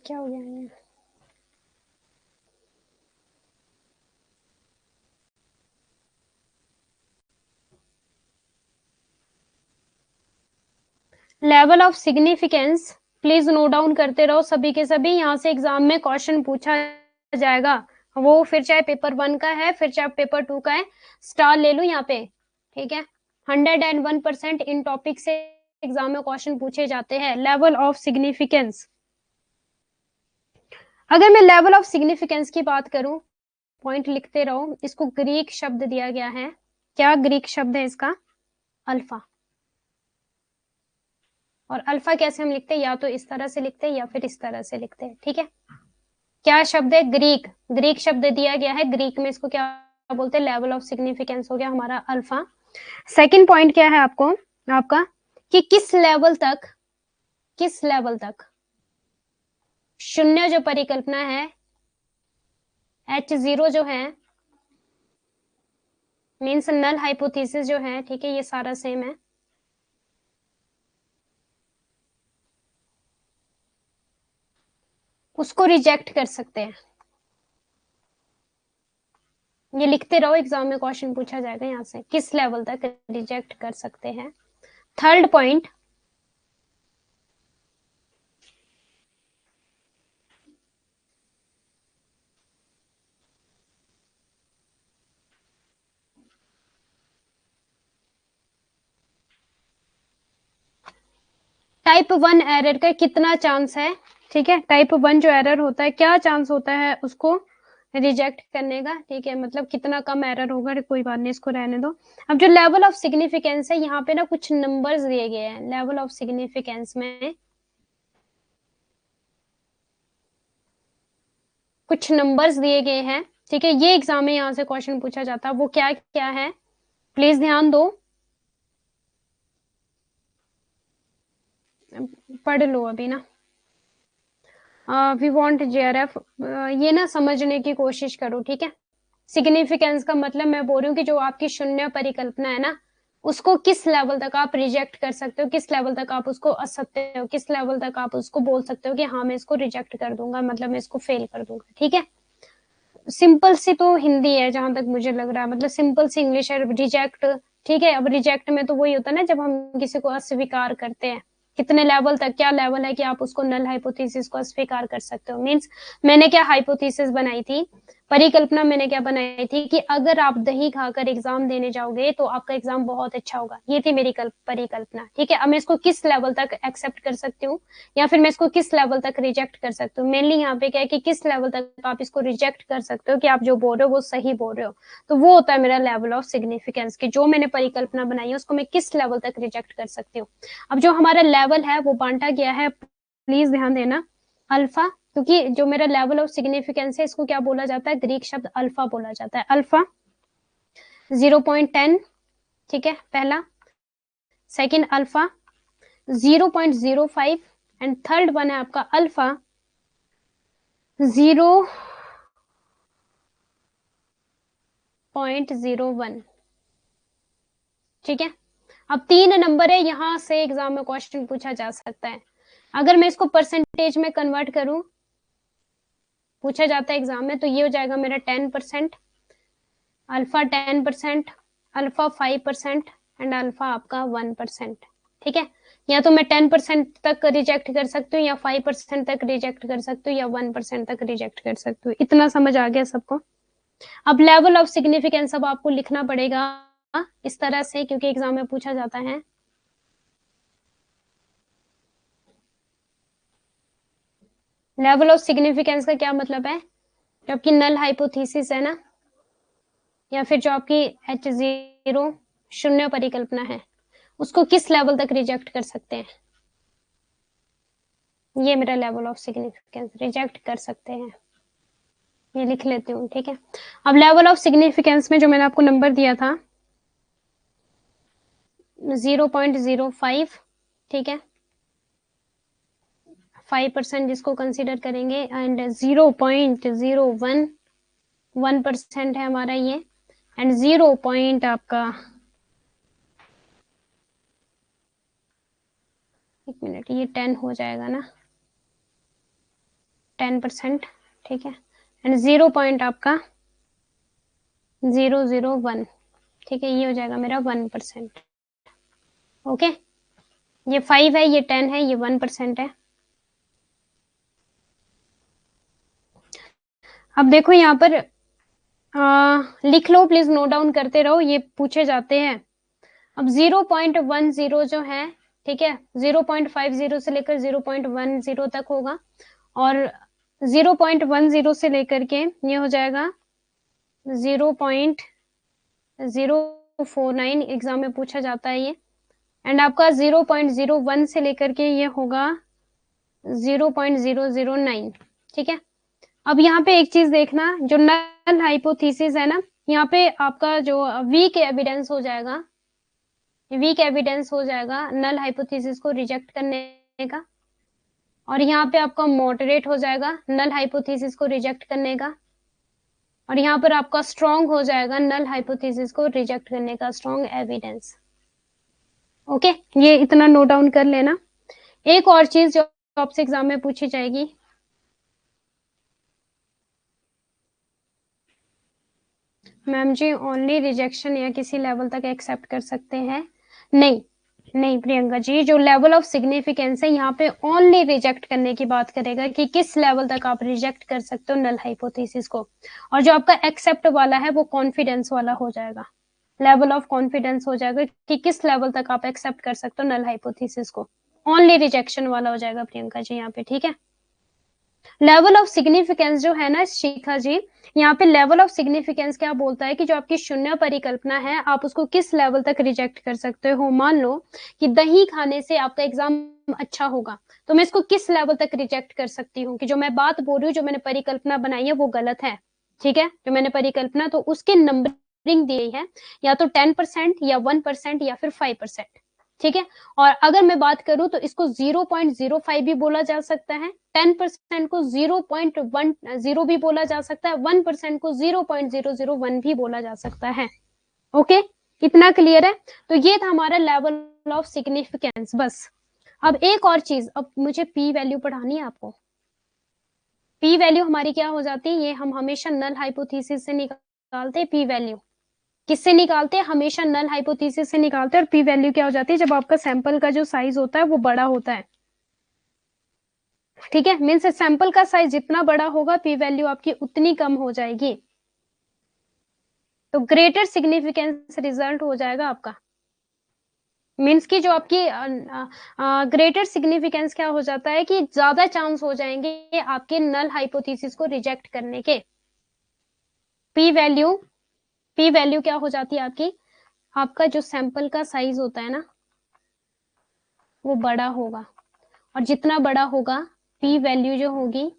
क्या हो गया है, level of significance please note down करते रहो सभी के सभी। यहाँ से एग्जाम में क्वेश्चन पूछा जाएगा, वो फिर चाहे पेपर 1 का है, फिर चाहे पेपर 2 का है, स्टार ले लो यहाँ पे, ठीक है। 101% इन टॉपिक से एग्जाम में क्वेश्चन पूछे जाते हैं। लेवल ऑफ सिग्निफिकेंस, अगर मैं लेवल ऑफ सिग्निफिकेंस की बात करूं, पॉइंट लिखते रहो, इसको ग्रीक शब्द दिया गया है। क्या ग्रीक शब्द है इसका, अल्फा। और अल्फा कैसे हम लिखते हैं, या तो इस तरह से लिखते हैं या फिर इस तरह से लिखते हैं, ठीक है। क्या शब्द है, ग्रीक, ग्रीक शब्द दिया गया है, ग्रीक में इसको क्या बोलते हैं, लेवल ऑफ सिग्निफिकेंस हो गया हमारा अल्फा। सेकंड पॉइंट क्या है आपको, आपका, कि किस लेवल तक, किस लेवल तक शून्य जो परिकल्पना है, H0 जो है, मीन्स नल हाइपोथेसिस जो है, ठीक है, ये सारा सेम है, उसको रिजेक्ट कर सकते हैं। ये लिखते रहो, एग्जाम में क्वेश्चन पूछा जाएगा यहाँ से, किस लेवल तक रिजेक्ट कर सकते हैं। थर्ड पॉइंट, टाइप 1 एरर का कितना चांस है, ठीक है, टाइप 1 जो एरर होता है क्या चांस होता है उसको रिजेक्ट करने का, ठीक है, मतलब कितना कम एरर होगा, कोई बात नहीं, इसको रहने दो। अब जो लेवल ऑफ सिग्निफिकेंस है, यहाँ पे ना कुछ नंबर्स दिए गए हैं लेवल ऑफ सिग्निफिकेंस में, कुछ नंबर्स दिए गए हैं, ठीक है, ये एग्जाम में यहाँ से क्वेश्चन पूछा जाता है, वो क्या क्या है, प्लीज ध्यान दो। पढ़ लो अभी ना। वी वांट जेआरएफ, ये ना समझने की कोशिश करो, ठीक है। सिग्निफिकेंस का मतलब मैं बोल रही हूँ कि जो आपकी शून्य परिकल्पना है ना, उसको किस लेवल तक आप रिजेक्ट कर सकते हो, किस लेवल तक आप उसको असत्य हो, किस लेवल तक आप उसको बोल सकते हो कि हाँ मैं इसको रिजेक्ट कर दूंगा, मतलब मैं इसको फेल कर दूंगा, ठीक है। सिंपल सी तो हिंदी है जहां तक मुझे लग रहा है, मतलब सिंपल सी इंग्लिश है रिजेक्ट, ठीक है। अब रिजेक्ट में तो वही होता है ना जब हम किसी को अस्वीकार करते हैं, कितने लेवल तक, क्या लेवल है कि आप उसको नल हाइपोथेसिस को अस्वीकार कर सकते हो। मींस मैंने क्या हाइपोथेसिस बनाई थी, परिकल्पना मैंने क्या बनाई थी कि अगर आप दही खाकर एग्जाम देने जाओगे तो आपका एग्जाम बहुत अच्छा होगा, ये थी मेरी परिकल्पना, ठीक है। अब मैं इसको किस लेवल तक एक्सेप्ट कर सकती हूँ या फिर मैं इसको किस लेवल तक रिजेक्ट कर सकती हूँ। मेनली यहाँ पे क्या है कि किस लेवल तक आप इसको रिजेक्ट कर सकते हो कि आप जो बोल रहे हो वो सही बोल रहे हो, तो वो होता है मेरा लेवल ऑफ सिग्निफिकेंस कि जो मैंने परिकल्पना बनाई है उसको मैं किस लेवल तक रिजेक्ट कर सकती हूँ। अब जो हमारा लेवल है वो बांटा गया है, प्लीज ध्यान देना, अल्फा, क्योंकि जो मेरा लेवल ऑफ सिग्निफिकेंस है इसको क्या बोला जाता है, ग्रीक शब्द अल्फा बोला जाता है। अल्फा 0.10, ठीक है पहला, second alpha 0.05 and third one है आपका अल्फा 0.01, ठीक है। अब 3 नंबर है, यहां से एग्जाम में क्वेश्चन पूछा जा सकता है। अगर मैं इसको परसेंटेज में कन्वर्ट करूं, पूछा जाता है एग्जाम में, तो ये हो जाएगा मेरा 10%, अल्फा 10%, अल्फा 5% एंड अल्फा आपका 1%, ठीक है। या तो मैं 10% तक रिजेक्ट कर सकती हूँ या 5% तक रिजेक्ट कर सकती हूँ या 1% तक रिजेक्ट कर सकती हूँ। इतना समझ आ गया सबको। अब लेवल ऑफ सिग्निफिकेंस अब आपको लिखना पड़ेगा इस तरह से, क्योंकि एग्जाम में पूछा जाता है। लेवल ऑफ सिग्निफिकेंस का क्या मतलब है, जो आपकी नल हाइपोथेसिस है ना, या फिर जो आपकी H0 शून्य परिकल्पना है, उसको किस लेवल तक रिजेक्ट कर सकते हैं, ये मेरा लेवल ऑफ सिग्निफिकेंस, रिजेक्ट कर सकते हैं, ये लिख लेती हूँ, ठीक है। अब लेवल ऑफ सिग्निफिकेंस में जो मैंने आपको नंबर दिया था 0.05, ठीक है, 5% जिसको कंसीडर करेंगे, एंड 0.01 1% है हमारा ये, एंड 0 पॉइंट आपका, एक मिनट, ये 10 हो जाएगा ना, 10%, ठीक है, एंड 0 पॉइंट आपका 001, ठीक है, ये हो जाएगा मेरा 1%, ओके। ये 5 है, ये 10 है, ये 1% है। अब देखो यहाँ पर लिख लो प्लीज, नोट डाउन करते रहो, ये पूछे जाते हैं। अब 0.10 जो है, ठीक है, 0.50 से लेकर 0.10 तक होगा, और 0.10 से लेकर के ये हो जाएगा 0.049, एग्जाम में पूछा जाता है ये, एंड आपका 0.01 से लेकर के ये होगा 0.009, ठीक है। अब यहाँ पे एक चीज देखना, जो नल हाइपोथेसिस है ना, यहाँ पे आपका जो वीक एविडेंस हो जाएगा, वीक एविडेंस हो जाएगा नल हाइपोथेसिस को रिजेक्ट करने का, और यहाँ पे आपका मॉडरेट हो जाएगा नल हाइपोथेसिस को रिजेक्ट करने का, और यहाँ पर आपका स्ट्रॉन्ग हो जाएगा नल हाइपोथेसिस को रिजेक्ट करने का स्ट्रॉन्ग एविडेंस, ओके। ये इतना नोट डाउन कर लेना। एक और चीज जो आपसे एग्जाम में पूछी जाएगी, मैम जी ओनली रिजेक्शन या किसी लेवल तक एक्सेप्ट कर सकते हैं, नहीं नहीं प्रियंका जी, जो लेवल ऑफ सिग्निफिकेंस है यहाँ पे ओनली रिजेक्ट करने की बात करेगा कि किस लेवल तक आप रिजेक्ट कर सकते हो नल हाइपोथेसिस को, और जो आपका एक्सेप्ट वाला है वो कॉन्फिडेंस वाला हो जाएगा, लेवल ऑफ कॉन्फिडेंस हो जाएगा कि किस लेवल तक आप एक्सेप्ट कर सकते हो नल हाइपोथेसिस को, ओनली रिजेक्शन वाला हो जाएगा प्रियंका जी यहाँ पे, ठीक है। लेवल ऑफ सिग्निफिकेंस जो है ना शिखा जी, यहाँ पे लेवल ऑफ सिग्निफिकेंस क्या बोलता है कि जो आपकी शून्य परिकल्पना है आप उसको किस लेवल तक रिजेक्ट कर सकते हो। मान लो कि दही खाने से आपका एग्जाम अच्छा होगा, तो मैं इसको किस लेवल तक रिजेक्ट कर सकती हूँ कि जो मैं बात बोल रही हूँ, जो मैंने परिकल्पना बनाई है वो गलत है, ठीक है। जो मैंने परिकल्पना, तो उसके नंबरिंग दी है या तो 10% या 1% या फिर 5%, ठीक है। और अगर मैं बात करूं तो इसको 0.05 भी बोला जा सकता है, 10% को 0.10 भी बोला जा सकता है, 1% को 0.001 भी बोला जा सकता है। ओके, इतना क्लियर है। तो ये था हमारा लेवल ऑफ सिग्निफिकेंस। बस अब एक और चीज, अब मुझे पी वैल्यू पढ़ानी है आपको। पी वैल्यू हमारी क्या हो जाती है, ये हम हमेशा नल हाइपोथेसिस से निकालते हैं। पी वैल्यू किससे निकालते हैं, हमेशा नल हाइपोथेसिस से निकालते हैं। और पी वैल्यू क्या हो जाती है, जब आपका सैंपल का जो साइज होता है वो बड़ा होता है। ठीक है, मीन्स सैंपल का साइज जितना बड़ा होगा पी वैल्यू आपकी उतनी कम हो जाएगी, तो ग्रेटर सिग्निफिकेंस रिजल्ट हो जाएगा आपका। मीन्स की जो आपकी ग्रेटर सिग्निफिकेंस क्या हो जाता है कि ज्यादा चांस हो जाएंगे आपके नल हाइपोथेसिस को रिजेक्ट करने के। पी वैल्यू क्या हो जाती है आपकी, आपका जो सैंपल का साइज होता है ना वो बड़ा होगा, और जितना बड़ा होगा पी वैल्यू जो होगी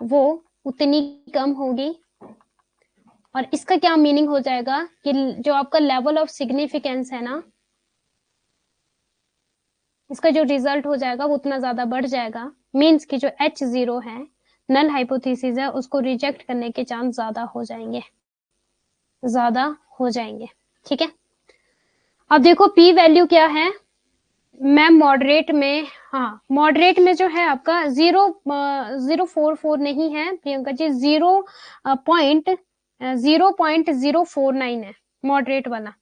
वो उतनी कम होगी। और इसका क्या मीनिंग हो जाएगा कि जो आपका लेवल ऑफ सिग्निफिकेंस है ना, इसका जो रिजल्ट हो जाएगा वो उतना ज्यादा बढ़ जाएगा। मीन्स कि जो H0 है, नल हाइपोथेसिस है, उसको रिजेक्ट करने के चांस ज्यादा हो जाएंगे, ज्यादा हो जाएंगे। ठीक है, अब देखो पी वैल्यू क्या है। मैम मॉडरेट में, हाँ मॉडरेट में जो है आपका 0.044 नहीं है प्रियंका जी, 0.049 है मॉडरेट वाला।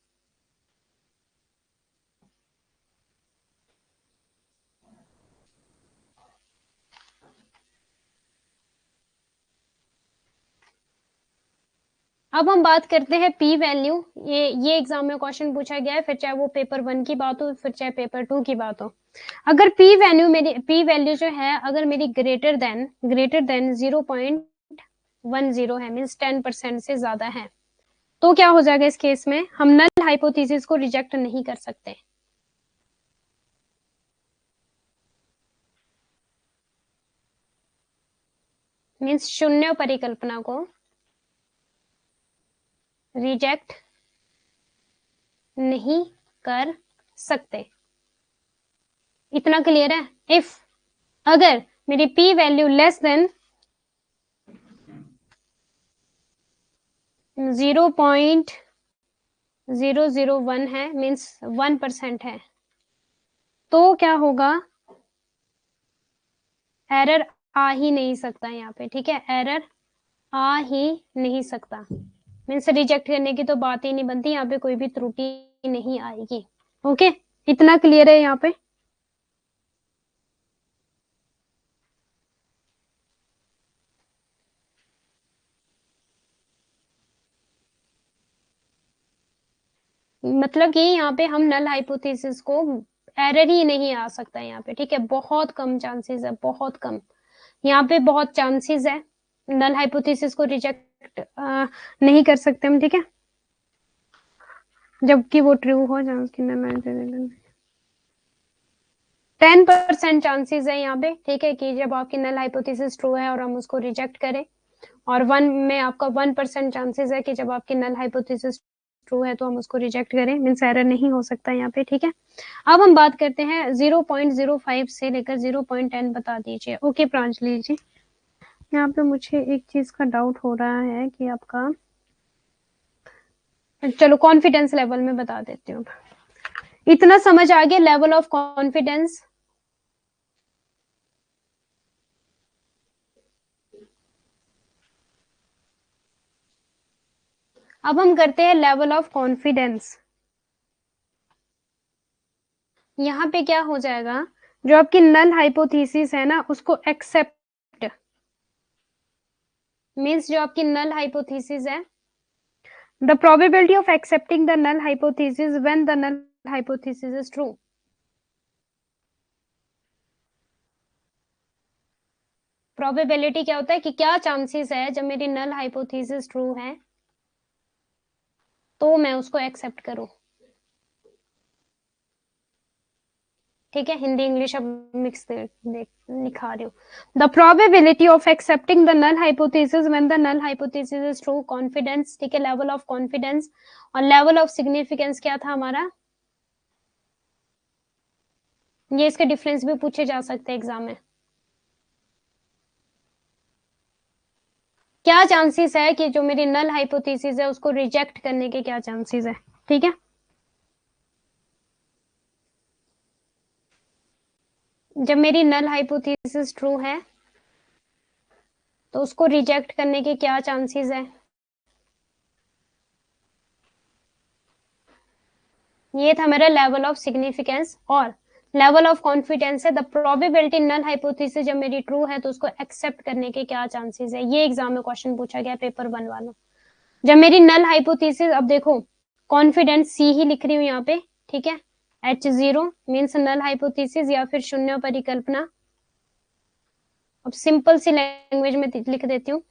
अब हम बात करते हैं पी वैल्यू। ये एग्जाम में क्वेश्चन पूछा गया है, फिर चाहे वो पेपर 1 की बात हो फिर चाहे पेपर 2 की बात हो। अगर पी वैल्यू जो है अगर मेरी ग्रेटर देन 0.10 है, मीन्स 10% से ज्यादा है, तो क्या हो जाएगा इस केस में, हम नल हाइपोथेसिस को रिजेक्ट नहीं कर सकते। मीन्स शून्य परिकल्पना को रिजेक्ट नहीं कर सकते। इतना क्लियर है। इफ अगर मेरी पी वैल्यू लेस देन 0.001 है, मीन्स 1% है, तो क्या होगा, एरर आ ही नहीं सकता यहाँ पे। ठीक है, एरर आ ही नहीं सकता, मीन्स रिजेक्ट करने की तो बात ही नहीं बनती, यहाँ पे कोई भी त्रुटि नहीं आएगी। ओके, इतना क्लियर है यहाँ पे। मतलब कि यहाँ पे हम नल हाइपोथेसिस को एरर ही नहीं आ सकता यहाँ पे। ठीक है, बहुत कम चांसेस है, बहुत कम, यहाँ पे बहुत चांसेस है नल हाइपोथेसिस को रिजेक्ट नहीं कर सकते हम। ठीक है, जबकि वो ट्रू हो जाए उसकी नल 10% चांसेस है यहाँ पे। ठीक है, कि जब आपकी नल हाइपोथेसिस ट्रू है और हम उसको रिजेक्ट करें, और 1 में आपका 1% चांसेस है कि जब आपकी नल हाइपोथेसिस ट्रू है तो हम उसको रिजेक्ट करें, मीन्स एरर नहीं हो सकता यहाँ पे। ठीक है, अब हम बात करते हैं 0.05 से लेकर 0.10 बता दीजिए। ओके प्रांजलि जी, यहाँ पे मुझे एक चीज का डाउट हो रहा है कि आपका, चलो कॉन्फिडेंस लेवल में बता देती हूँ। इतना समझ आ गया लेवल ऑफ कॉन्फिडेंस। अब हम करते हैं लेवल ऑफ कॉन्फिडेंस। यहाँ पे क्या हो जाएगा, जो आपकी नल हाइपोथेसिस है ना उसको एक्सेप्ट, मीन्स जो आपकी नल हाइपोथेसिस है, the probability of accepting the null hypothesis when the null hypothesis is true. Probability क्या होता है कि क्या चांसेस है जब मेरी नल हाइपोथेसिस ट्रू है तो मैं उसको एक्सेप्ट करूं। ठीक है, हिंदी इंग्लिश अब मिक्स लिखा रही हूँ। The probability of accepting the null hypothesis when the null hypothesis is true, confidence. ठीक है, लेवल ऑफ कॉन्फिडेंस। और लेवल ऑफ सिग्निफिकेंस क्या था हमारा, ये इसके डिफरेंस भी पूछे जा सकते हैं एग्जाम में। क्या चांसेस है कि जो मेरी नल हाइपोथेसिस है उसको रिजेक्ट करने के क्या चांसेस है, ठीक है। जब मेरी नल हाइपोथेसिस ट्रू है तो उसको रिजेक्ट करने के क्या चांसेस है। ये था मेरा लेवल ऑफ सिग्निफिकेंस। और लेवल ऑफ कॉन्फिडेंस है द प्रोबेबिलिटी नल हाइपोथेसिस जब मेरी ट्रू है तो उसको एक्सेप्ट करने के क्या चांसेस है। ये एग्जाम में क्वेश्चन पूछा गया पेपर 1 वालों। जब मेरी नल हाइपोथेसिस, अब देखो कॉन्फिडेंस सी ही लिख रही हूँ यहाँ पे, ठीक है। H0 मीन्स नल हाइपोथेसिस या फिर शून्य परिकल्पना। अब सिंपल सी लैंग्वेज में लिख देती हूँ,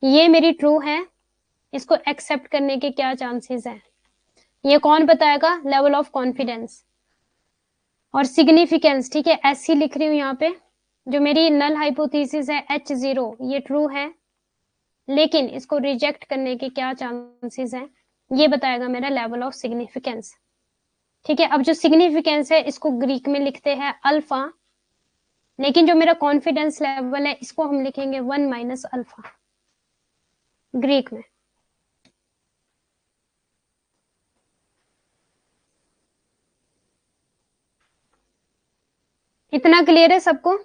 ये मेरी ट्रू है, इसको एक्सेप्ट करने के क्या चांसेस है। ये कौन बताएगा, लेवल ऑफ कॉन्फिडेंस। और सिग्निफिकेंस, ठीक है, ऐसी लिख रही हूँ यहाँ पे, जो मेरी नल हाइपोथेसिस है H0 ये ट्रू है, लेकिन इसको रिजेक्ट करने के क्या चांसेस है, ये बताएगा मेरा लेवल ऑफ सिग्निफिकेंस, ठीक है। अब जो सिग्निफिकेंस है इसको ग्रीक में लिखते हैं अल्फा, लेकिन जो मेरा कॉन्फिडेंस लेवल है इसको हम लिखेंगे 1 माइनस अल्फा ग्रीक में। इतना क्लियर है सबको।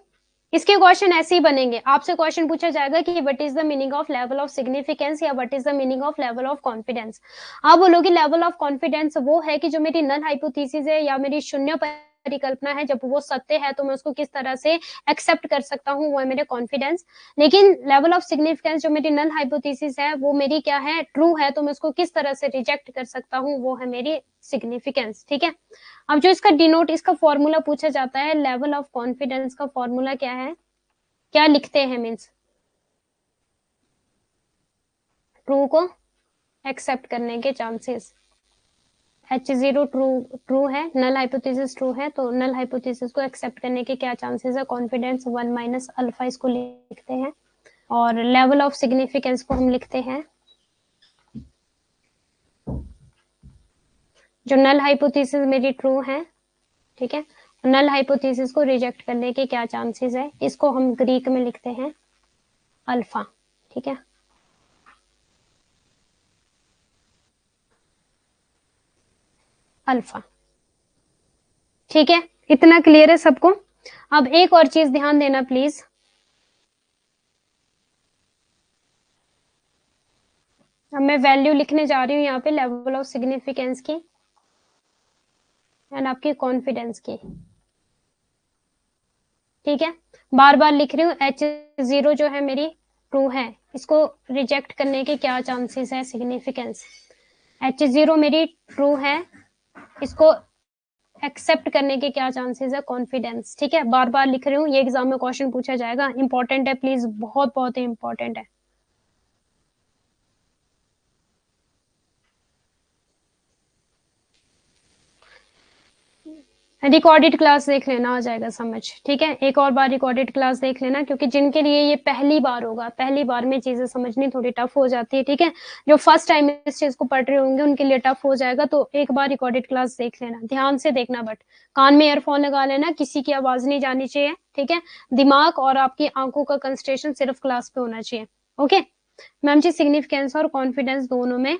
इसके क्वेश्चन ऐसे ही बनेंगे, आपसे क्वेश्चन पूछा जाएगा कि what is the meaning of level of significance या what is the meaning of level of confidence. आप बोलोगे लेवल ऑफ कॉन्फिडेंस वो है कि जो मेरी नल हाइपोथेसिस है या मेरी शून्य परिकल्पना है, जब वो सत्य है तो मैं उसको किस तरह से एक्सेप्ट कर सकता हूँ, वो है मेरे कॉन्फिडेंस। लेकिन लेवल ऑफ सिग्निफिकेंस जो मेरी नल हाइपोथेसिस है वो मेरी क्या है, ट्रू है, तो मैं उसको किस तरह से रिजेक्ट कर सकता हूँ, वो है मेरी सिग्निफिकेंस, ठीक है। अब जो इसका डिनोट, इसका फॉर्मूला पूछा जाता है, लेवल ऑफ कॉन्फिडेंस का फॉर्मूला क्या है, क्या लिखते हैं, मीन्स ट्रू को एक्सेप्ट करने के चांसेस। H0 ट्रू है, नल हाइपोथेसिस ट्रू है, तो नल हाइपोथेसिस को एक्सेप्ट करने के क्या चांसेस है, कॉन्फिडेंस 1 माइनस अल्फा इसको लिखते हैं। और लेवल ऑफ सिग्निफिकेंस को हम लिखते हैं, जो नल हाइपोथेसिस मेरी ट्रू है, ठीक है, नल हाइपोथेसिस को रिजेक्ट करने के क्या चांसेस है, इसको हम ग्रीक में लिखते हैं अल्फा, ठीक है। अल्फा, ठीक है, इतना क्लियर है सबको। अब एक और चीज ध्यान देना प्लीज, अब मैं वैल्यू लिखने जा रही हूँ यहाँ पे लेवल ऑफ सिग्निफिकेंस की एंड आपकी कॉन्फिडेंस की, ठीक है। बार बार लिख रही हूँ, H0 जो है मेरी ट्रू है, इसको रिजेक्ट करने के क्या चांसेस है, सिग्निफिकेंस। H0 मेरी ट्रू है, इसको एक्सेप्ट करने के क्या चांसेस है, कॉन्फिडेंस, ठीक है। बार बार लिख रही हूँ, ये एग्जाम में क्वेश्चन पूछा जाएगा, इंपॉर्टेंट है प्लीज, बहुत बहुत इंपॉर्टेंट है। रिकॉर्डेड क्लास देख लेना, आ जाएगा समझ, ठीक है। एक और बार रिकॉर्डेड क्लास देख लेना, क्योंकि जिनके लिए ये पहली बार होगा, पहली बार में चीजें समझनी थोड़ी टफ हो जाती है, ठीक है। जो फर्स्ट टाइम इस चीज को पढ़ रहे होंगे उनके लिए टफ हो जाएगा, तो एक बार रिकॉर्डेड क्लास देख लेना, ध्यान से देखना, बट कान में ईयरफोन लगा लेना, किसी की आवाज नहीं जानी चाहिए, ठीक है। दिमाग और आपकी आंखों का कंसंट्रेशन सिर्फ क्लास पे होना चाहिए, ओके। मैम जी सिग्निफिकेंस और कॉन्फिडेंस दोनों में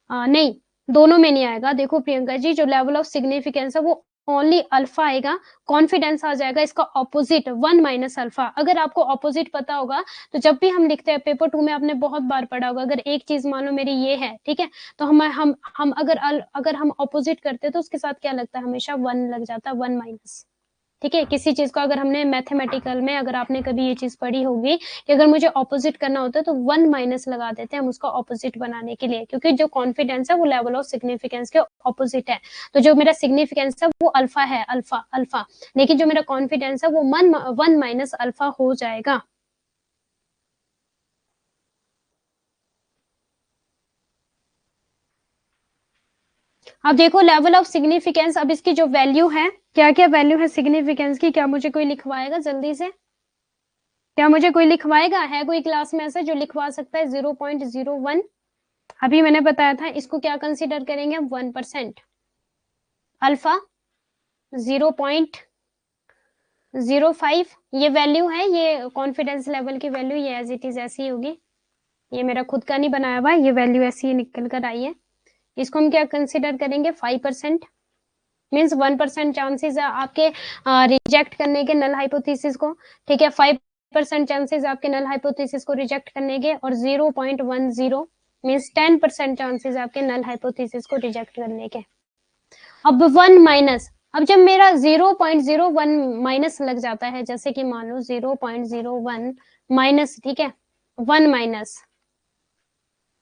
नहीं, दोनों में नहीं आएगा। देखो प्रियंका जी, जो लेवल ऑफ सिग्निफिकेंस है वो ओनली अल्फा आएगा, कॉन्फिडेंस आ जाएगा इसका ऑपोजिट 1 माइनस अल्फा। अगर आपको ऑपोजिट पता होगा तो जब भी हम लिखते हैं, पेपर 2 में आपने बहुत बार पढ़ा होगा, अगर एक चीज मान लो मेरी ये है, ठीक है, तो हम अगर हम ऑपोजिट करते हैं तो उसके साथ क्या लगता है, हमेशा 1 लग जाता है, 1 माइनस, ठीक है। किसी चीज को अगर हमने मैथमेटिकल में, अगर आपने कभी ये चीज पढ़ी होगी कि अगर मुझे ऑपोजिट करना होता है तो 1 माइनस लगा देते हैं हम उसका ऑपोजिट बनाने के लिए, क्योंकि जो कॉन्फिडेंस है वो लेवल ऑफ सिग्निफिकेंस के ऑपोजिट है। तो जो मेरा सिग्निफिकेंस है वो अल्फा है, अल्फा अल्फा, लेकिन जो मेरा कॉन्फिडेंस है वो 1 माइनस अल्फा हो जाएगा। अब देखो लेवल ऑफ सिग्निफिकेंस, अब इसकी जो वैल्यू है, क्या क्या वैल्यू है सिग्निफिकेंस की, क्या मुझे कोई लिखवाएगा जल्दी से, क्या मुझे कोई लिखवाएगा, है कोई क्लास में ऐसा जो लिखवा सकता है, 0.01। अभी मैंने बताया था इसको क्या कंसीडर करेंगे, 1%। अल्फा 0.01, 0.05 ये वैल्यू है, ये कॉन्फिडेंस लेवल की वैल्यू, ये एज इट इज ऐसी होगी, ये मेरा खुद का नहीं बनाया हुआ, ये वैल्यू ऐसी निकल कर आई है। इसको हम क्या कंसिडर करेंगे, 5%, मीन्स 1% चांसेस है आपके रिजेक्ट करने के नल हाइपोथेसिस को, ठीक है। 5% चांसेस आपके नल हाइपोथेसिस को रिजेक्ट करने के, और 0.10 मीन्स 10% चांसेस आपके नल हाइपोथेसिस को रिजेक्ट करने के। अब 1 माइनस, अब जब मेरा 0.01 माइनस लग जाता है, जैसे कि मान लो 0.01 माइनस, ठीक है, 1 माइनस,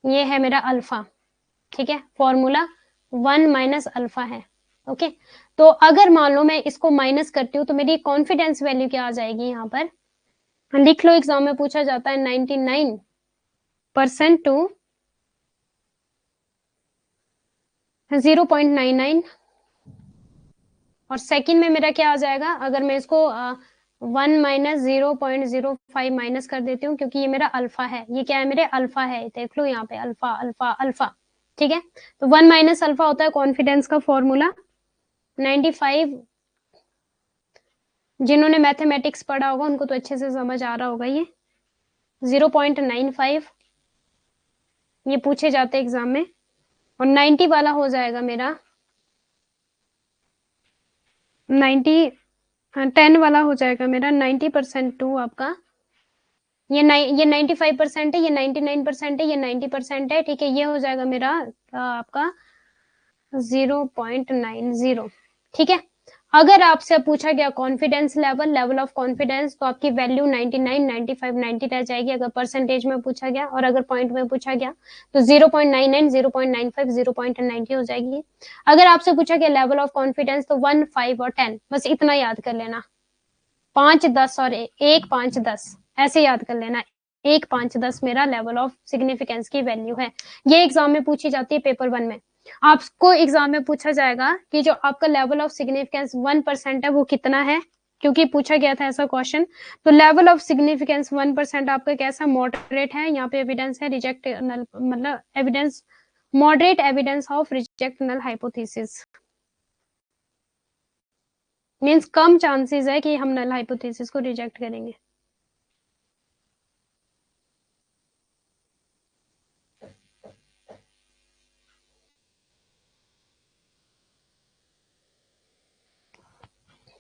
ये है मेरा अल्फा, ठीक है, फॉर्मूला 1 माइनस अल्फा है, ओके। तो अगर मान लो मैं इसको माइनस करती हूँ तो मेरी कॉन्फिडेंस वैल्यू क्या आ जाएगी, यहाँ पर लिख लो, एग्जाम में पूछा जाता है 99% टू 0.99, और सेकंड में मेरा क्या आ जाएगा, अगर मैं इसको 1 माइनस 0.05 माइनस कर देती हूँ, क्योंकि ये मेरा अल्फा है, ये क्या है, मेरे अल्फा है, देख लो यहाँ पे अल्फा अल्फा अल्फा, ठीक है। तो 1 माइनस अल्फा होता है कॉन्फिडेंस का फॉर्मूला। 95, जिन्होंने मैथमेटिक्स पढ़ा होगा उनको तो अच्छे से समझ आ रहा होगा, ये 0.95 ये पूछे जाते एग्जाम में, और 90 वाला हो जाएगा मेरा 90, 10 वाला हो जाएगा मेरा 90% टू आपका, ये 95% है, ये 99% है, ये 90% है, ठीक है। ये हो जाएगा मेरा आपका 0.90, ठीक है। अगर आपसे पूछा गया confidence level, level of confidence, तो आपकी वैल्यू 99, 95, 90 रह जाएगी अगर परसेंटेज में पूछा गया, और अगर पॉइंट में पूछा गया तो 0.99, 0.95, 0.90 हो जाएगी। अगर आपसे पूछा गया लेवल ऑफ कॉन्फिडेंस, तो 1, 5 और 10, बस इतना याद कर लेना, 5, 10 और 1, 5, 10 ऐसे याद कर लेना, 1, 5, 10 मेरा लेवल ऑफ सिग्निफिकेंस की वैल्यू है। ये एग्जाम में पूछी जाती है पेपर 1 में। आपको एग्जाम में पूछा जाएगा कि जो आपका लेवल ऑफ सिग्निफिकेंस 1% है वो कितना है, क्योंकि पूछा गया था ऐसा क्वेश्चन। तो लेवल ऑफ सिग्निफिकेंस 1% आपका कैसा, मॉडरेट है, यहाँ पे एविडेंस है रिजेक्ट नल, मतलब evidence, moderate evidence of reject null hypothesis, means कम चांसेस है कि हम नल हाइपोथेसिस को रिजेक्ट करेंगे।